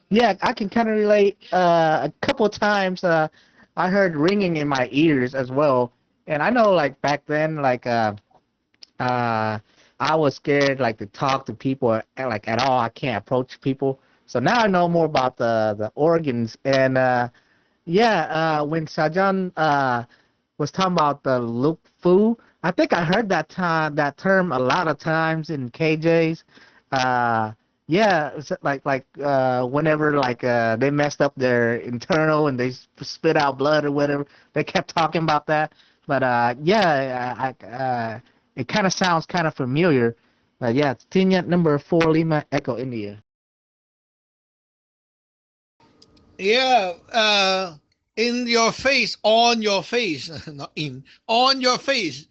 Yeah, I can kind of relate. A couple times, I heard ringing in my ears as well, and I know, like back then, like I was scared, like to talk to people, like at all. I can't approach people. So now I know more about the organs, and when Sajan was talking about the luk fu, I think I heard that term a lot of times in KJs. Yeah, it's like whenever like they messed up their internal and they spit out blood or whatever, they kept talking about that. But it kind of sounds kind of familiar. It's Tinyat number 4 Lima Echo India. Yeah, in your face, on your face, not in, on your face.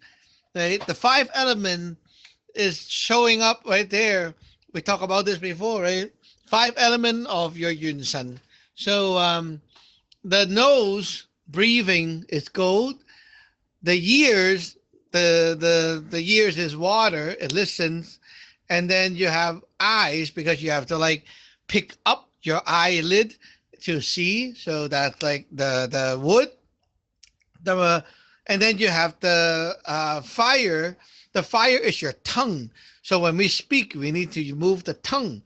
Right? The five element is showing up right there. We talked about this before, right? Five element of your yunsan. So the nose breathing is gold. The ears, the ears is water. It listens, and then you have eyes because you have to like pick up your eyelid to see. So that's like the wood. The and then you have the fire. The fire is your tongue. So when we speak, we need to move the tongue.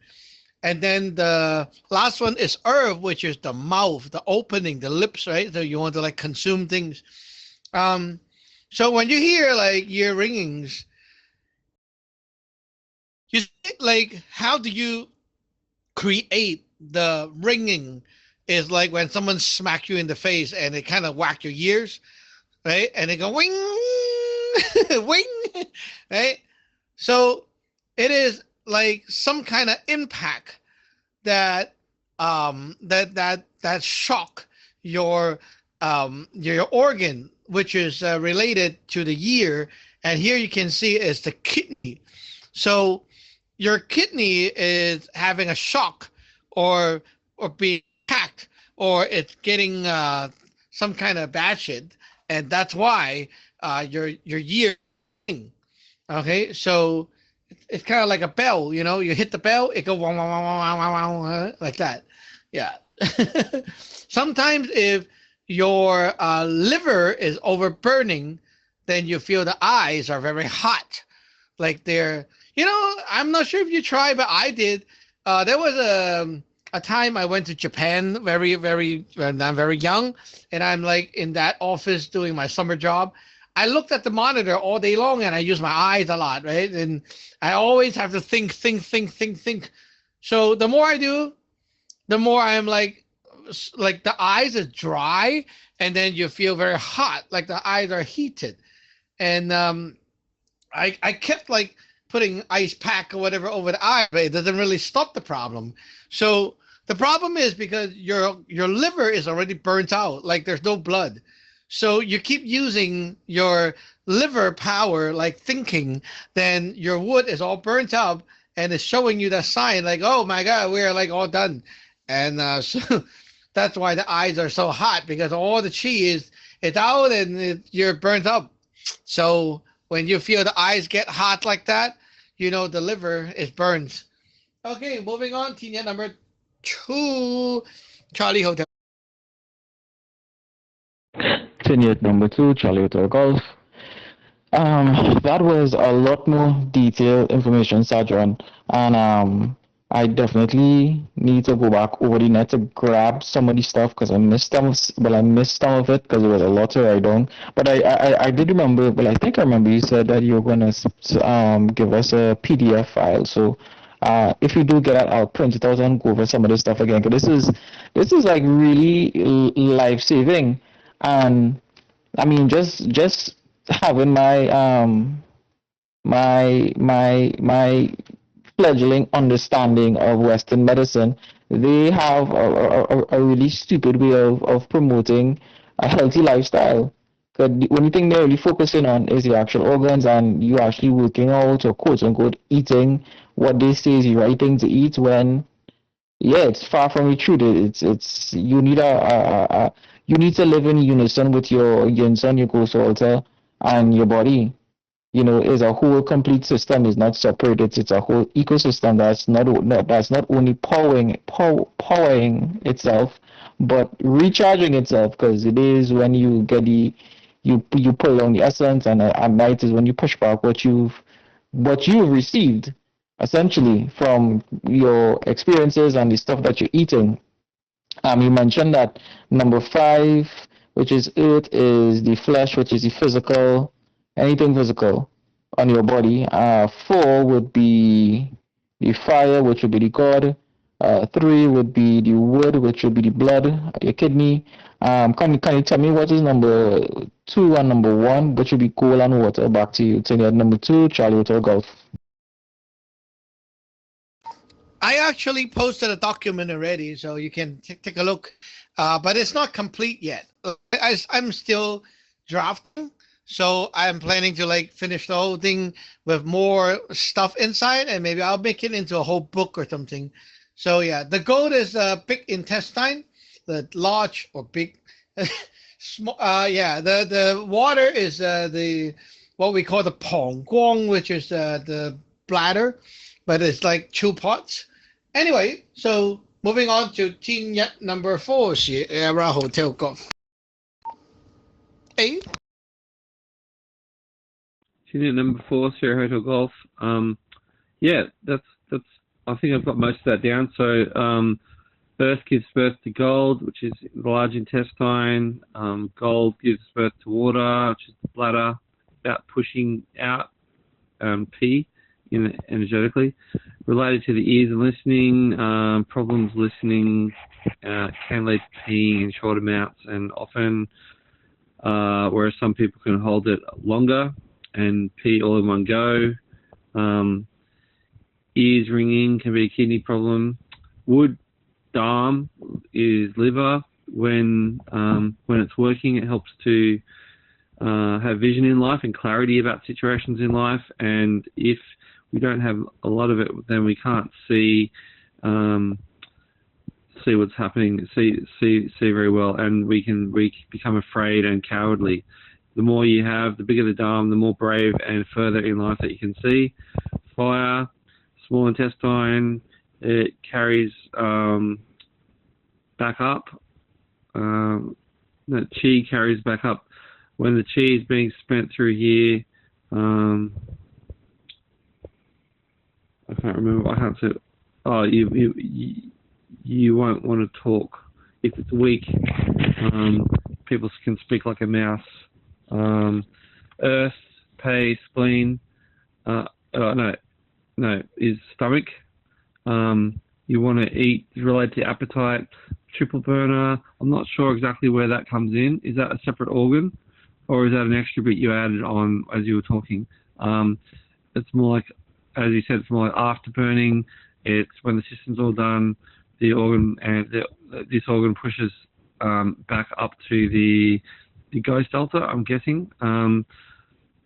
And then the last one is earth, which is the mouth, the opening, the lips, right? So you want to like consume things. Um, so when you hear like ear ringings, you think like how do you create the ringing? Is like when someone smack you in the face and it kind of whack your ears, right? And they go wing, wing, right? So it is like some kind of impact that that shock your organ, which is related to the ear, and here you can see is the kidney. So your kidney is having a shock, or being hacked, or it's getting some kind of bad shit, and that's why your ear. Okay, so it's kind of like a bell, you know. You hit the bell, it goes wah, wah, wah, wah, wah, wah, wah, like that. Yeah. Sometimes if your liver is overburning, then you feel the eyes are very hot, like they're. You know, I'm not sure if you tried, but I did. There was a time I went to Japan when I'm very young, and I'm like in that office doing my summer job. I looked at the monitor all day long and I use my eyes a lot, right? And I always have to think. So the more I do, the more I'm like the eyes are dry, and then you feel very hot, like the eyes are heated. And I kept like putting ice pack or whatever over the eye, but it doesn't really stop the problem. So the problem is because your liver is already burnt out, like there's no blood. So you keep using your liver power, like thinking, then your wood is all burnt up and it's showing you that sign, like, oh my God, we're like all done. And so that's why the eyes are so hot, because all the chi is it's out and you're burnt up. So when you feel the eyes get hot like that, you know the liver is burned. Okay, moving on. Tina number 2, Charlie Hotel. Tenured number 2, Charlie Hotel Golf. That was a lot more detailed information, Sajron, and I definitely need to go back over the net to grab some of the stuff because I missed some. Well, I missed some of it because there was a lot to write down. But I did remember. Well, I think I remember you said that you were gonna give us a PDF file. So if you do get it, I'll print it out and go over some of this stuff again. Because this is like really life saving, and I mean just having my fledgling understanding of Western medicine, they have a really stupid way of promoting a healthy lifestyle. Because the only thing they're really focusing on is the actual organs and you actually working out or quote unquote eating what they say is the right thing to eat when yeah, it's far from the truth. It's you need you need to live in unison with your yinsen, your Gosalter, and your body. You know, is a whole complete system. Is not separate. It's a whole ecosystem that's not only powering itself, but recharging itself. Because it is when you get you pull on the essence, and at night is when you push back what you've received essentially from your experiences and the stuff that you're eating. You mentioned that number 5, which is earth, is the flesh, which is the physical, anything physical on your body. 4 would be the fire, which would be the god. 3 would be the wood, which would be the blood, your kidney. Can you tell me what is number 2 and number 1, which would be coal and water? Back to you. Number 2, Charlie Hotel Golf. I actually posted a document already, so you can take a look. But it's not complete yet. I'm still drafting, so I'm planning to like finish the whole thing with more stuff inside, and maybe I'll make it into a whole book or something. So yeah, the goat is big intestine, the large or big. Small, yeah, the water is the what we call the pong guang, which is the bladder, but it's like two parts. Anyway, so moving on to team yet number 4, Sierra Hotel Golf. A. Unit number 4, Sierra Hotel Golf. Yeah, that's. I think I've got most of that down. So, Earth gives birth to gold, which is the large intestine. Gold gives birth to water, which is the bladder, about pushing out pee energetically. Related to the ears and listening, problems listening can lead to peeing in short amounts and often, whereas some people can hold it longer and pee all in one go. Ears ringing can be a kidney problem. Wood darm is liver. When it's working, it helps to have vision in life and clarity about situations in life. And if we don't have a lot of it, then we can't see what's happening, see very well, and we become afraid and cowardly. The more you have, the bigger the dam, the more brave and further in life that you can see. Fire, small intestine, it carries back up. The chi carries back up. When the chi is being spent through here, I can't remember. I can't say. Oh, you won't want to talk if it's weak. People can speak like a mouse. Earth, pay, spleen. No, is stomach. You want to eat related to appetite. Triple burner. I'm not sure exactly where that comes in. Is that a separate organ, or is that an extra bit you added on as you were talking? It's more like, as you said, it's more like afterburning. It's when the system's all done, the organ and this organ pushes back up to the ghost delta, I'm guessing.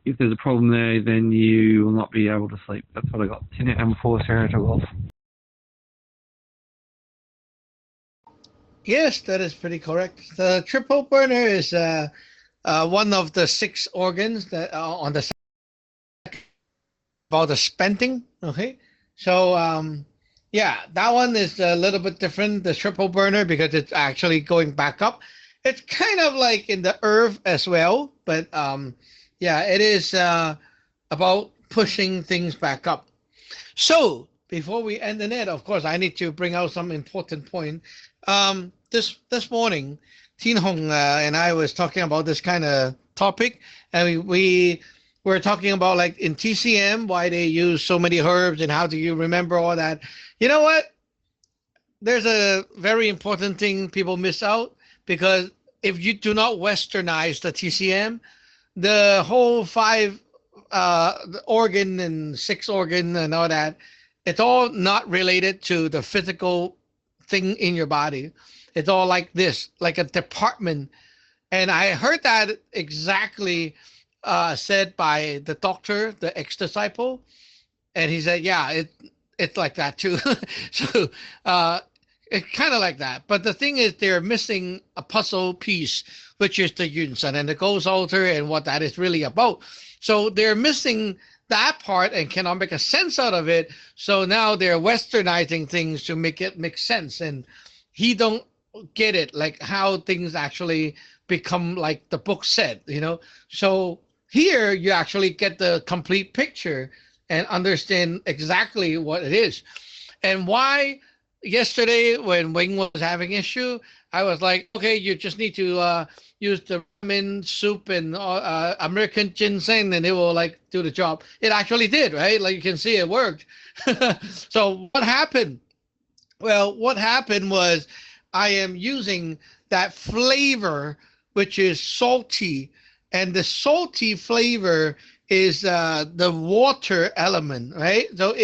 If there's a problem there, then you will not be able to sleep. That's what I got. Tenet number 4, Sierra Hotel Golf. Yes, that is pretty correct. The triple burner is one of the 6 organs that are on the about the spenting. Okay, so yeah, that one is a little bit different, the triple burner, because it's actually going back up. It's kind of like in the earth as well, but yeah, it is about pushing things back up. So before we end the net, of course, I need to bring out some important point. This morning, Tin Hong and I was talking about this kind of topic, and we were talking about, like, in TCM, why they use so many herbs and how do you remember all that. You know what? There's a very important thing people miss out, because if you do not westernize the TCM, the whole 5 organ and 6 organ and all that, it's all not related to the physical thing in your body. It's all like this, like a department. And I heard that exactly said by the doctor, the ex-disciple, and he said, yeah, it's like that too. So it's kind of like that. But the thing is, they're missing a puzzle piece, which is the Yun San and the Ghost Altar and what that is really about. So they're missing that part and cannot make a sense out of it. So now they're westernizing things to make it make sense. And he don't get it, like how things actually become like the book said, you know. So here you actually get the complete picture and understand exactly what it is. And why yesterday when Wing was having issue, I was like, okay, you just need to use the ramen soup and American ginseng, and it will like do the job. It actually did, right? Like you can see it worked. So what happened? Well, what happened was I am using that flavor, which is salty, and the salty flavor is the water element, right? So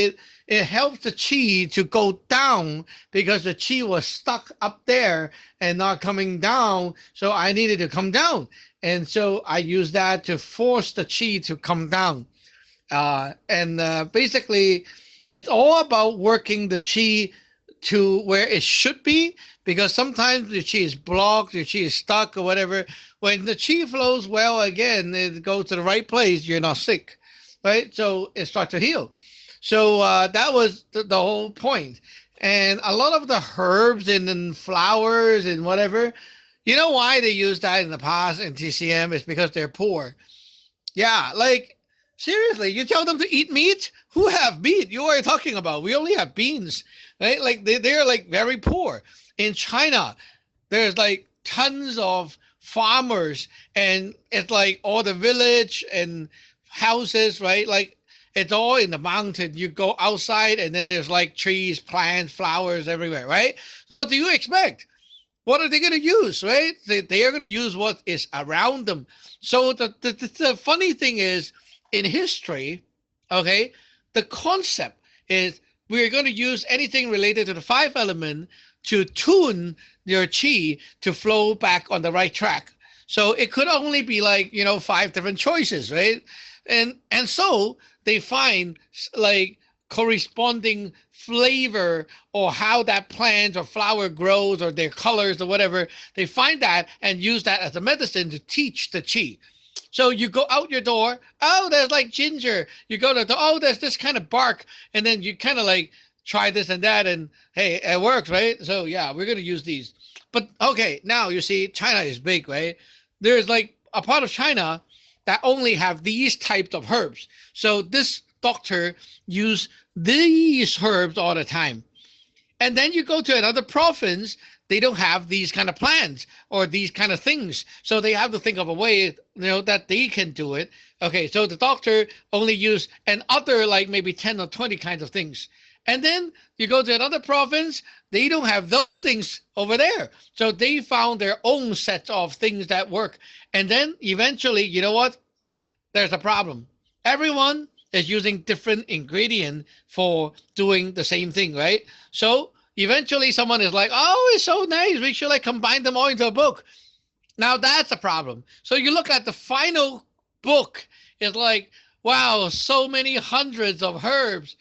it helps the chi to go down because the chi was stuck up there and not coming down. So I needed to come down. And so I use that to force the chi to come down. Basically, it's all about working the chi to where it should be, because sometimes the chi is blocked, the chi is stuck or whatever. When the chi flows well again, it goes to the right place, you're not sick, right? So it starts to heal. So that was the whole point. And a lot of the herbs and flowers and whatever, you know why they use that in the past in TCM? It's because they're poor. Yeah, like seriously, you tell them to eat meat? Who have meat? You are talking about? We only have beans, right? Like they're like very poor. In China, there's like tons of farmers, and it's like all the village and houses, right? Like it's all in the mountain. You go outside and then there's like trees, plants, flowers everywhere, right? What do you expect? What are they going to use, right? They are going to use what is around them. So the funny thing is, in history, okay, the concept is we're going to use anything related to the five element to tune your chi to flow back on the right track. So it could only be like, you know, 5 different choices, right? And so they find like corresponding flavor or how that plant or flower grows or their colors or whatever. They find that and use that as a medicine to teach the chi. So you go out your door, oh, there's like ginger. You go to the, oh, there's this kind of bark. And then you kind of like try this and that, and hey, it works, right? So yeah, we're going to use these. But okay, now you see China is big, right? There's like a part of China that only have these types of herbs. So this doctor used these herbs all the time. And then you go to another province, they don't have these kind of plants or these kind of things. So they have to think of a way, you know, that they can do it. Okay, so the doctor only used and other like maybe 10 or 20 kinds of things. And then you go to another province, they don't have those things over there. So they found their own set of things that work. And then eventually, you know what? There's a problem. Everyone is using different ingredient for doing the same thing, right? So eventually someone is like, oh, it's so nice. We should like combine them all into a book. Now that's a problem. So you look at the final book, it's like, wow, so many hundreds of herbs.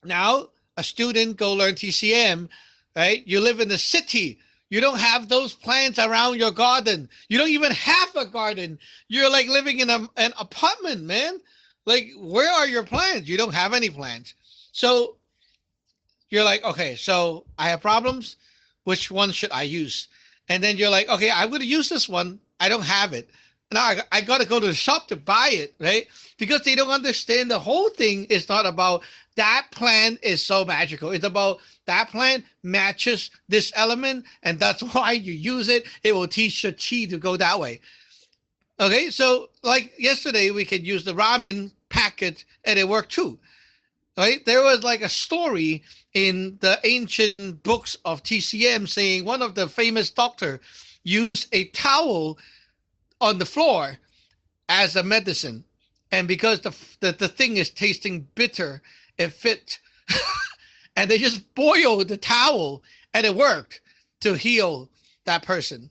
Now a student go learn TCM, right? You live in the city. You don't have those plants around your garden. You don't even have a garden. You're like living in an apartment, man. Like, where are your plants? You don't have any plants. So you're like, okay, so I have problems. Which one should I use? And then you're like, okay, I'm going to use this one. I don't have it. Now I got to go to the shop to buy it, right? Because they don't understand the whole thing is not about that plant is so magical. It's about that plant matches this element, and that's why you use it. It will teach the chi to go that way. Okay, so like yesterday, we could use the ramen packet, and it worked too. Right? There was like a story in the ancient books of TCM saying one of the famous doctor used a towel on the floor as a medicine, and because the thing is tasting bitter, it fit. And they just boiled the towel and it worked to heal that person.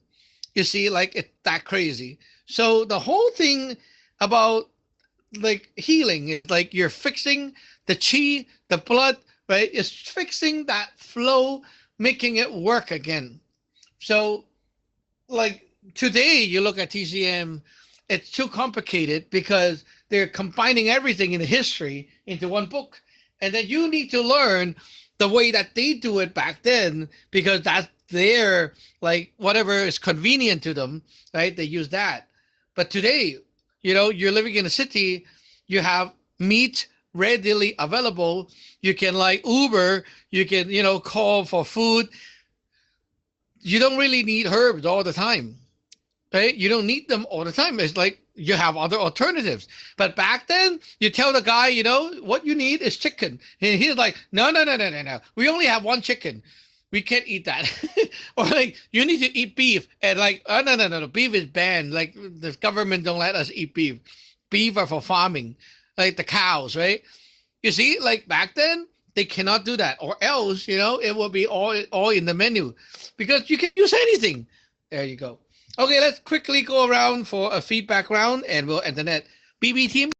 You see, like it's that crazy. So the whole thing about like healing is like you're fixing the chi, the blood, right? It's fixing that flow, making it work again. So like today you look at TCM, it's too complicated because they're combining everything in the history into one book. And then you need to learn the way that they do it back then, because that's their, like, whatever is convenient to them, right? They use that. But today, you know, you're living in a city, you have meat readily available. You can like Uber, you can, you know, call for food. You don't really need herbs all the time, right? You don't need them all the time. It's like you have other alternatives. But back then, you tell the guy, you know, what you need is chicken. And he's like, no. We only have one chicken. We can't eat that. Or like, you need to eat beef. And like, oh, no. Beef is banned. Like, the government don't let us eat beef. Beef are for farming, like the cows, right? You see, like back then, they cannot do that, or else it will be all in the menu, because you can use anything. There you go. Okay, let's quickly go around for a feedback round, and we'll end the net. BB team.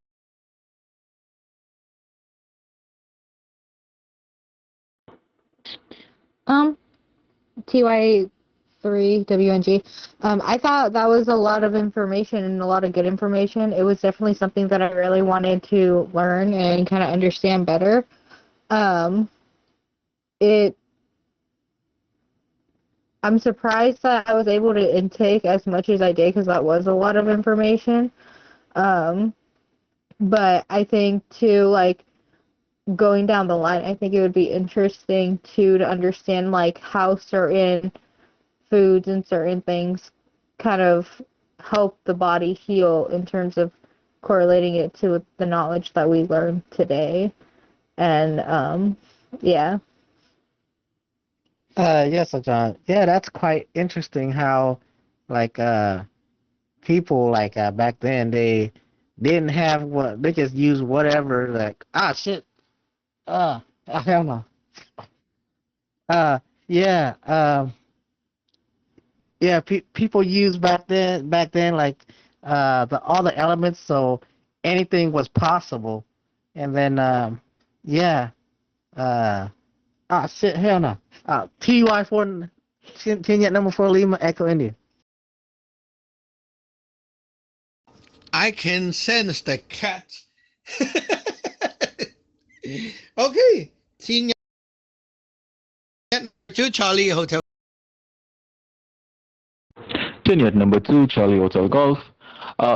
Um, TY3 WNG. I thought that was a lot of information and a lot of good information. It was definitely something that I really wanted to learn and kind of understand better. Um, it I'm surprised that I was able to intake as much as I did because that was a lot of information. Um, but I think too, like going down the line, I think it would be interesting too to understand like how certain foods and certain things kind of help the body heal in terms of correlating it to the knowledge that we learned today. And yeah. Yes, John. Yeah, that's quite interesting how, like, people like back then they didn't have what they just used whatever like shit I don't know. Uh, yeah, yeah. People used back then like the all the elements, so anything was possible, and then yeah. Uh, shit, hell no. TY4, Kenya number 4 Lima Echo India. I can sense the cat. Okay, senior two Charlie Hotel. Senior number 2, Charlie Hotel Golf.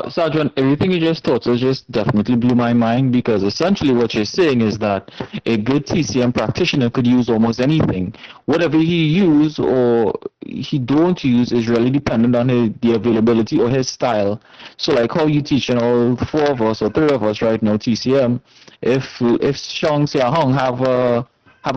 Sergeant, everything you just taught us just definitely blew my mind, because essentially what you're saying is that a good TCM practitioner could use almost anything. Whatever he use or he don't use is really dependent on the availability or his style. So like how you teaching all 4 of us or 3 of us right now TCM, if Shang Sia Hong have a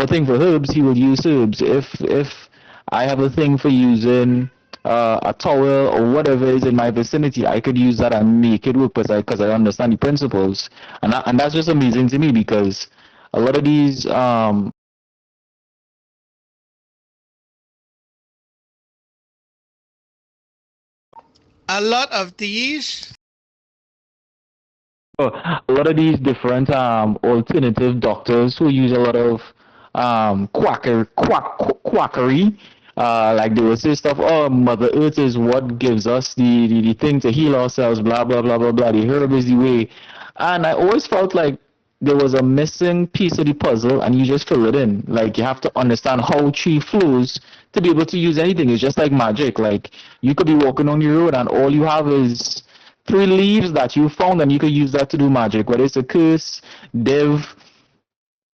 thing for herbs, he will use herbs. If I have a thing for using a towel or whatever is in my vicinity, I could use that and make it work because I understand the principles, and that's just amazing to me, because a lot of these A lot of these. a lot of these different alternative doctors who use a lot of quackery. Like they will say stuff, oh, Mother Earth is what gives us the thing to heal ourselves, blah, blah, blah, blah, blah. The herb is the way. And I always felt like there was a missing piece of the puzzle and you just fill it in. Like you have to understand how chi flows to be able to use anything. It's just like magic. Like you could be walking on the road and all you have is 3 leaves that you found, and you could use that to do magic, whether it's a curse, div,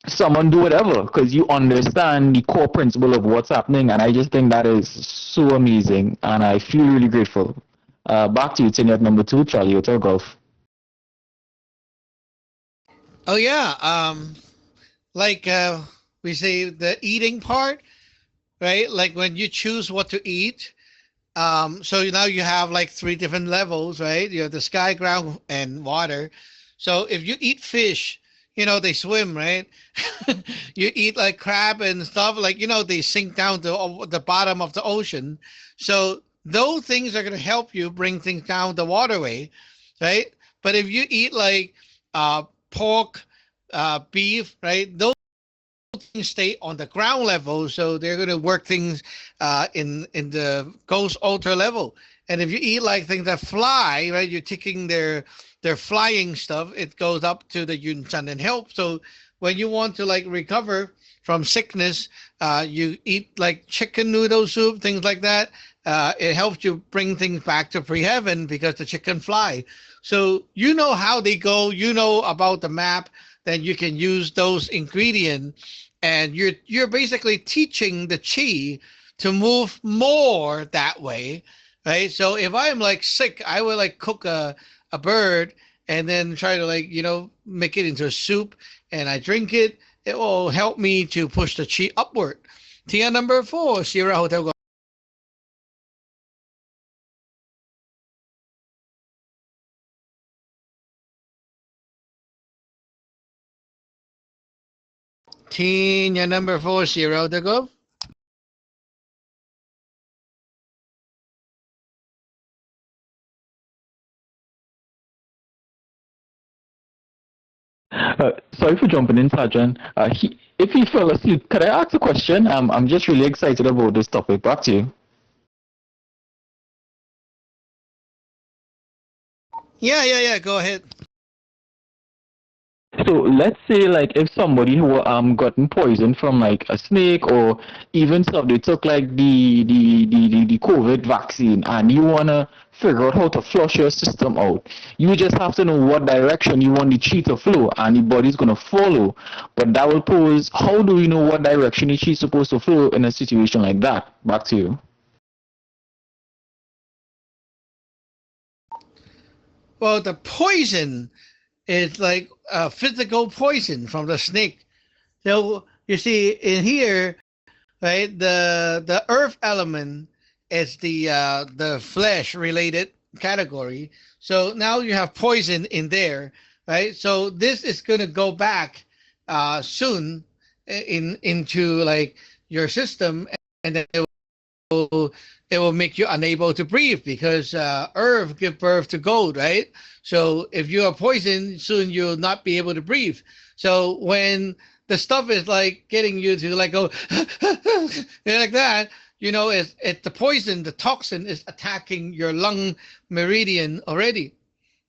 someone do whatever, because you understand the core principle of what's happening. And I just think that is so amazing, and I feel really grateful. Back to you, Tiny, at number 2, Charlie Hotel Golf. Oh yeah. Like we say the eating part, right? Like when you choose what to eat. So now you have like 3 different levels, right? You have the sky, ground, and water. So if you eat fish, they swim, right? You eat like crab and stuff, like they sink down to the bottom of the ocean. So those things are going to help you bring things down the waterway, right? But if you eat like pork, beef, right? Those things stay on the ground level, so they're going to work things in the ghost altar level. And if you eat like things that fly, right, you're taking their flying stuff, it goes up to the yun san and help. So when you want to like recover from sickness, you eat like chicken noodle soup, things like that. It helps you bring things back to pre-heaven because the chicken fly. So you know how they go, about the map, then you can use those ingredients, and you're basically teaching the chi to move more that way, right? So if I'm like sick, I would like cook a bird and then try to like make it into a soup, and I drink it. It will help me to push the chi upward. Tia number 4, Sierra Hotel. Senior number 40, to go. Sorry for jumping in, Sergeant. If he fell asleep, could I ask a question? I'm just really excited about this topic. Back to you. Yeah. Go ahead. So let's say like if somebody who gotten poisoned from like a snake or even stuff they took like the COVID vaccine and you wanna figure out how to flush your system out. You just have to know what direction you want the chi to flow and the body's gonna follow. But that will pose how do we know what direction the chi is supposed to flow in a situation like that? Back to you. Well, the poison is like a physical poison from the snake. So you see in here, right? The earth element is the flesh related category. So now you have poison in there, right? So this is going to go back soon into like your system, and then it will make you unable to breathe because earth give birth to gold, right? So if you are poisoned, soon you'll not be able to breathe. So when the stuff is like getting you to like go like that, it's the poison, the toxin is attacking your lung meridian already,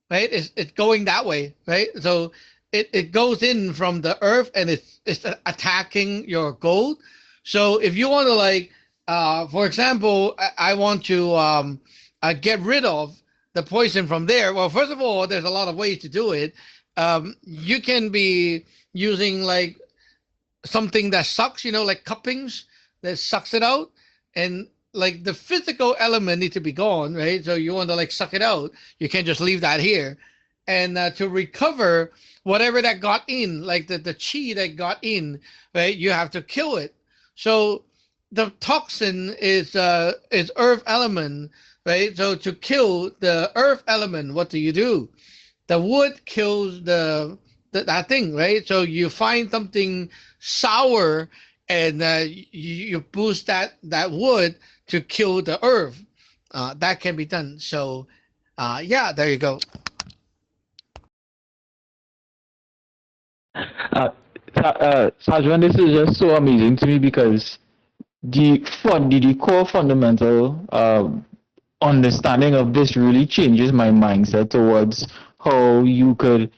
right? It's going that way, right? So it goes in from the earth and it's attacking your gold. So if you want to like for example, I want to get rid of the poison from there. Well, first of all, there's a lot of ways to do it. You can be using like something that sucks, like cuppings that sucks it out. And like the physical element needs to be gone, right? So you want to like suck it out. You can't just leave that here. And to recover whatever that got in, like the chi that got in, right? You have to kill it. So the toxin is earth element, right? So to kill the earth element, what do? The wood kills that thing, right? So you find something sour and you boost that wood to kill the earth. That can be done. So yeah, there you go. Sajwan, this is just so amazing to me because the core fundamental understanding of this really changes my mindset towards how you could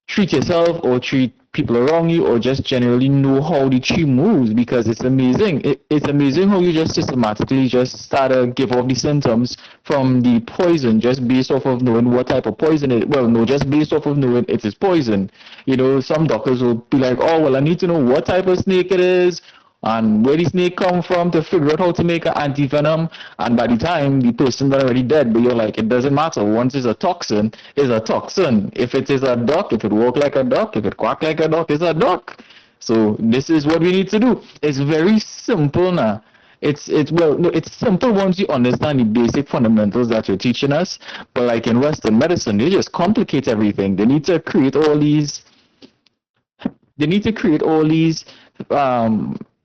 treat yourself or treat people around you or just generally know how the chi moves because it's amazing. It's amazing how you just systematically just start to give off the symptoms from the poison just based off of knowing what type of poison it is. Well, no, just based off of knowing it is poison. Some doctors will be like, oh, well, I need to know what type of snake it is and where the snake come from to figure out how to make an antivenom. And by the time the person's already dead, but you're like, it doesn't matter. Once it's a toxin, it's a toxin. If it is a duck, if it walk like a duck, if it quack like a duck, it's a duck. So this is what we need to do. It's very simple now. It's simple once you understand the basic fundamentals that you're teaching us. But like in Western medicine, they just complicate everything. They need to create all these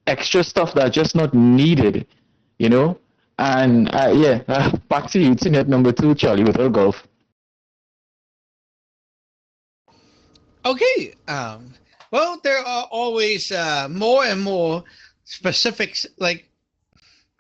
extra stuff that's just not needed, And back to you, Tenet number 2, Charlie with her golf. Okay. Well, there are always more and more specifics, like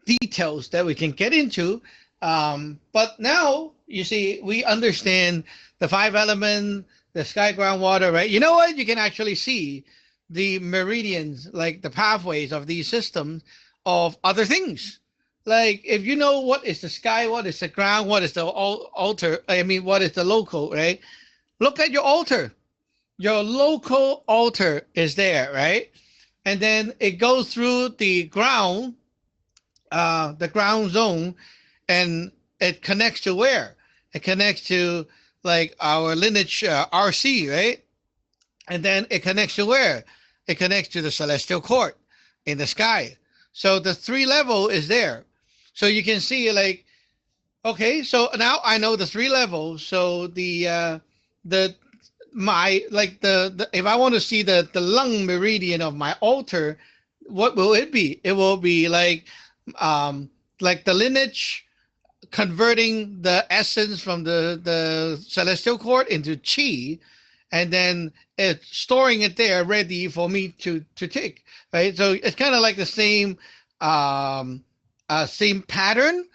details that we can get into. But now, you see, we understand the 5 element, the sky, ground, water, right? You know what? You can actually see the meridians, like the pathways of these systems of other things. Like if you know what is the sky, what is the ground, what is the altar, what is the local, right? Look at your altar. Your local altar is there, right? And then it goes through the ground zone, and it connects to where? It connects to like our lineage RC, right? And then it connects to where? It connects to the celestial court in the sky. So the 3 level is there. So you can see like, okay, so now I know the 3 levels. So the my like the if I want to see the lung meridian of my altar, what will it be? It will be like the lineage converting the essence from the celestial court into chi, and then storing it there ready for me to take, right? So it's kind of like the same pattern,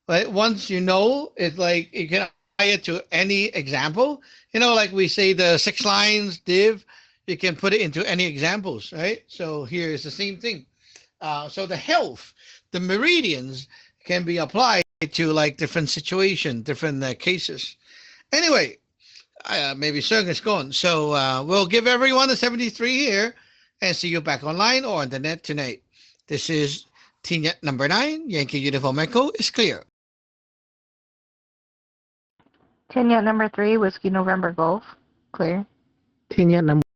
right? Once you know, it's like you can apply it to any example. Like we say the 6 lines div, you can put it into any examples, right? So here is the same thing. So the health, the meridians can be applied to like different situation, different cases. Anyway, maybe Sung is gone. So we'll give everyone a 73 here and see you back online or on the net tonight. This is TNet number 9, Yankee Uniform Echo is clear. Tanya number 3, Whiskey November Golf, clear. Tina number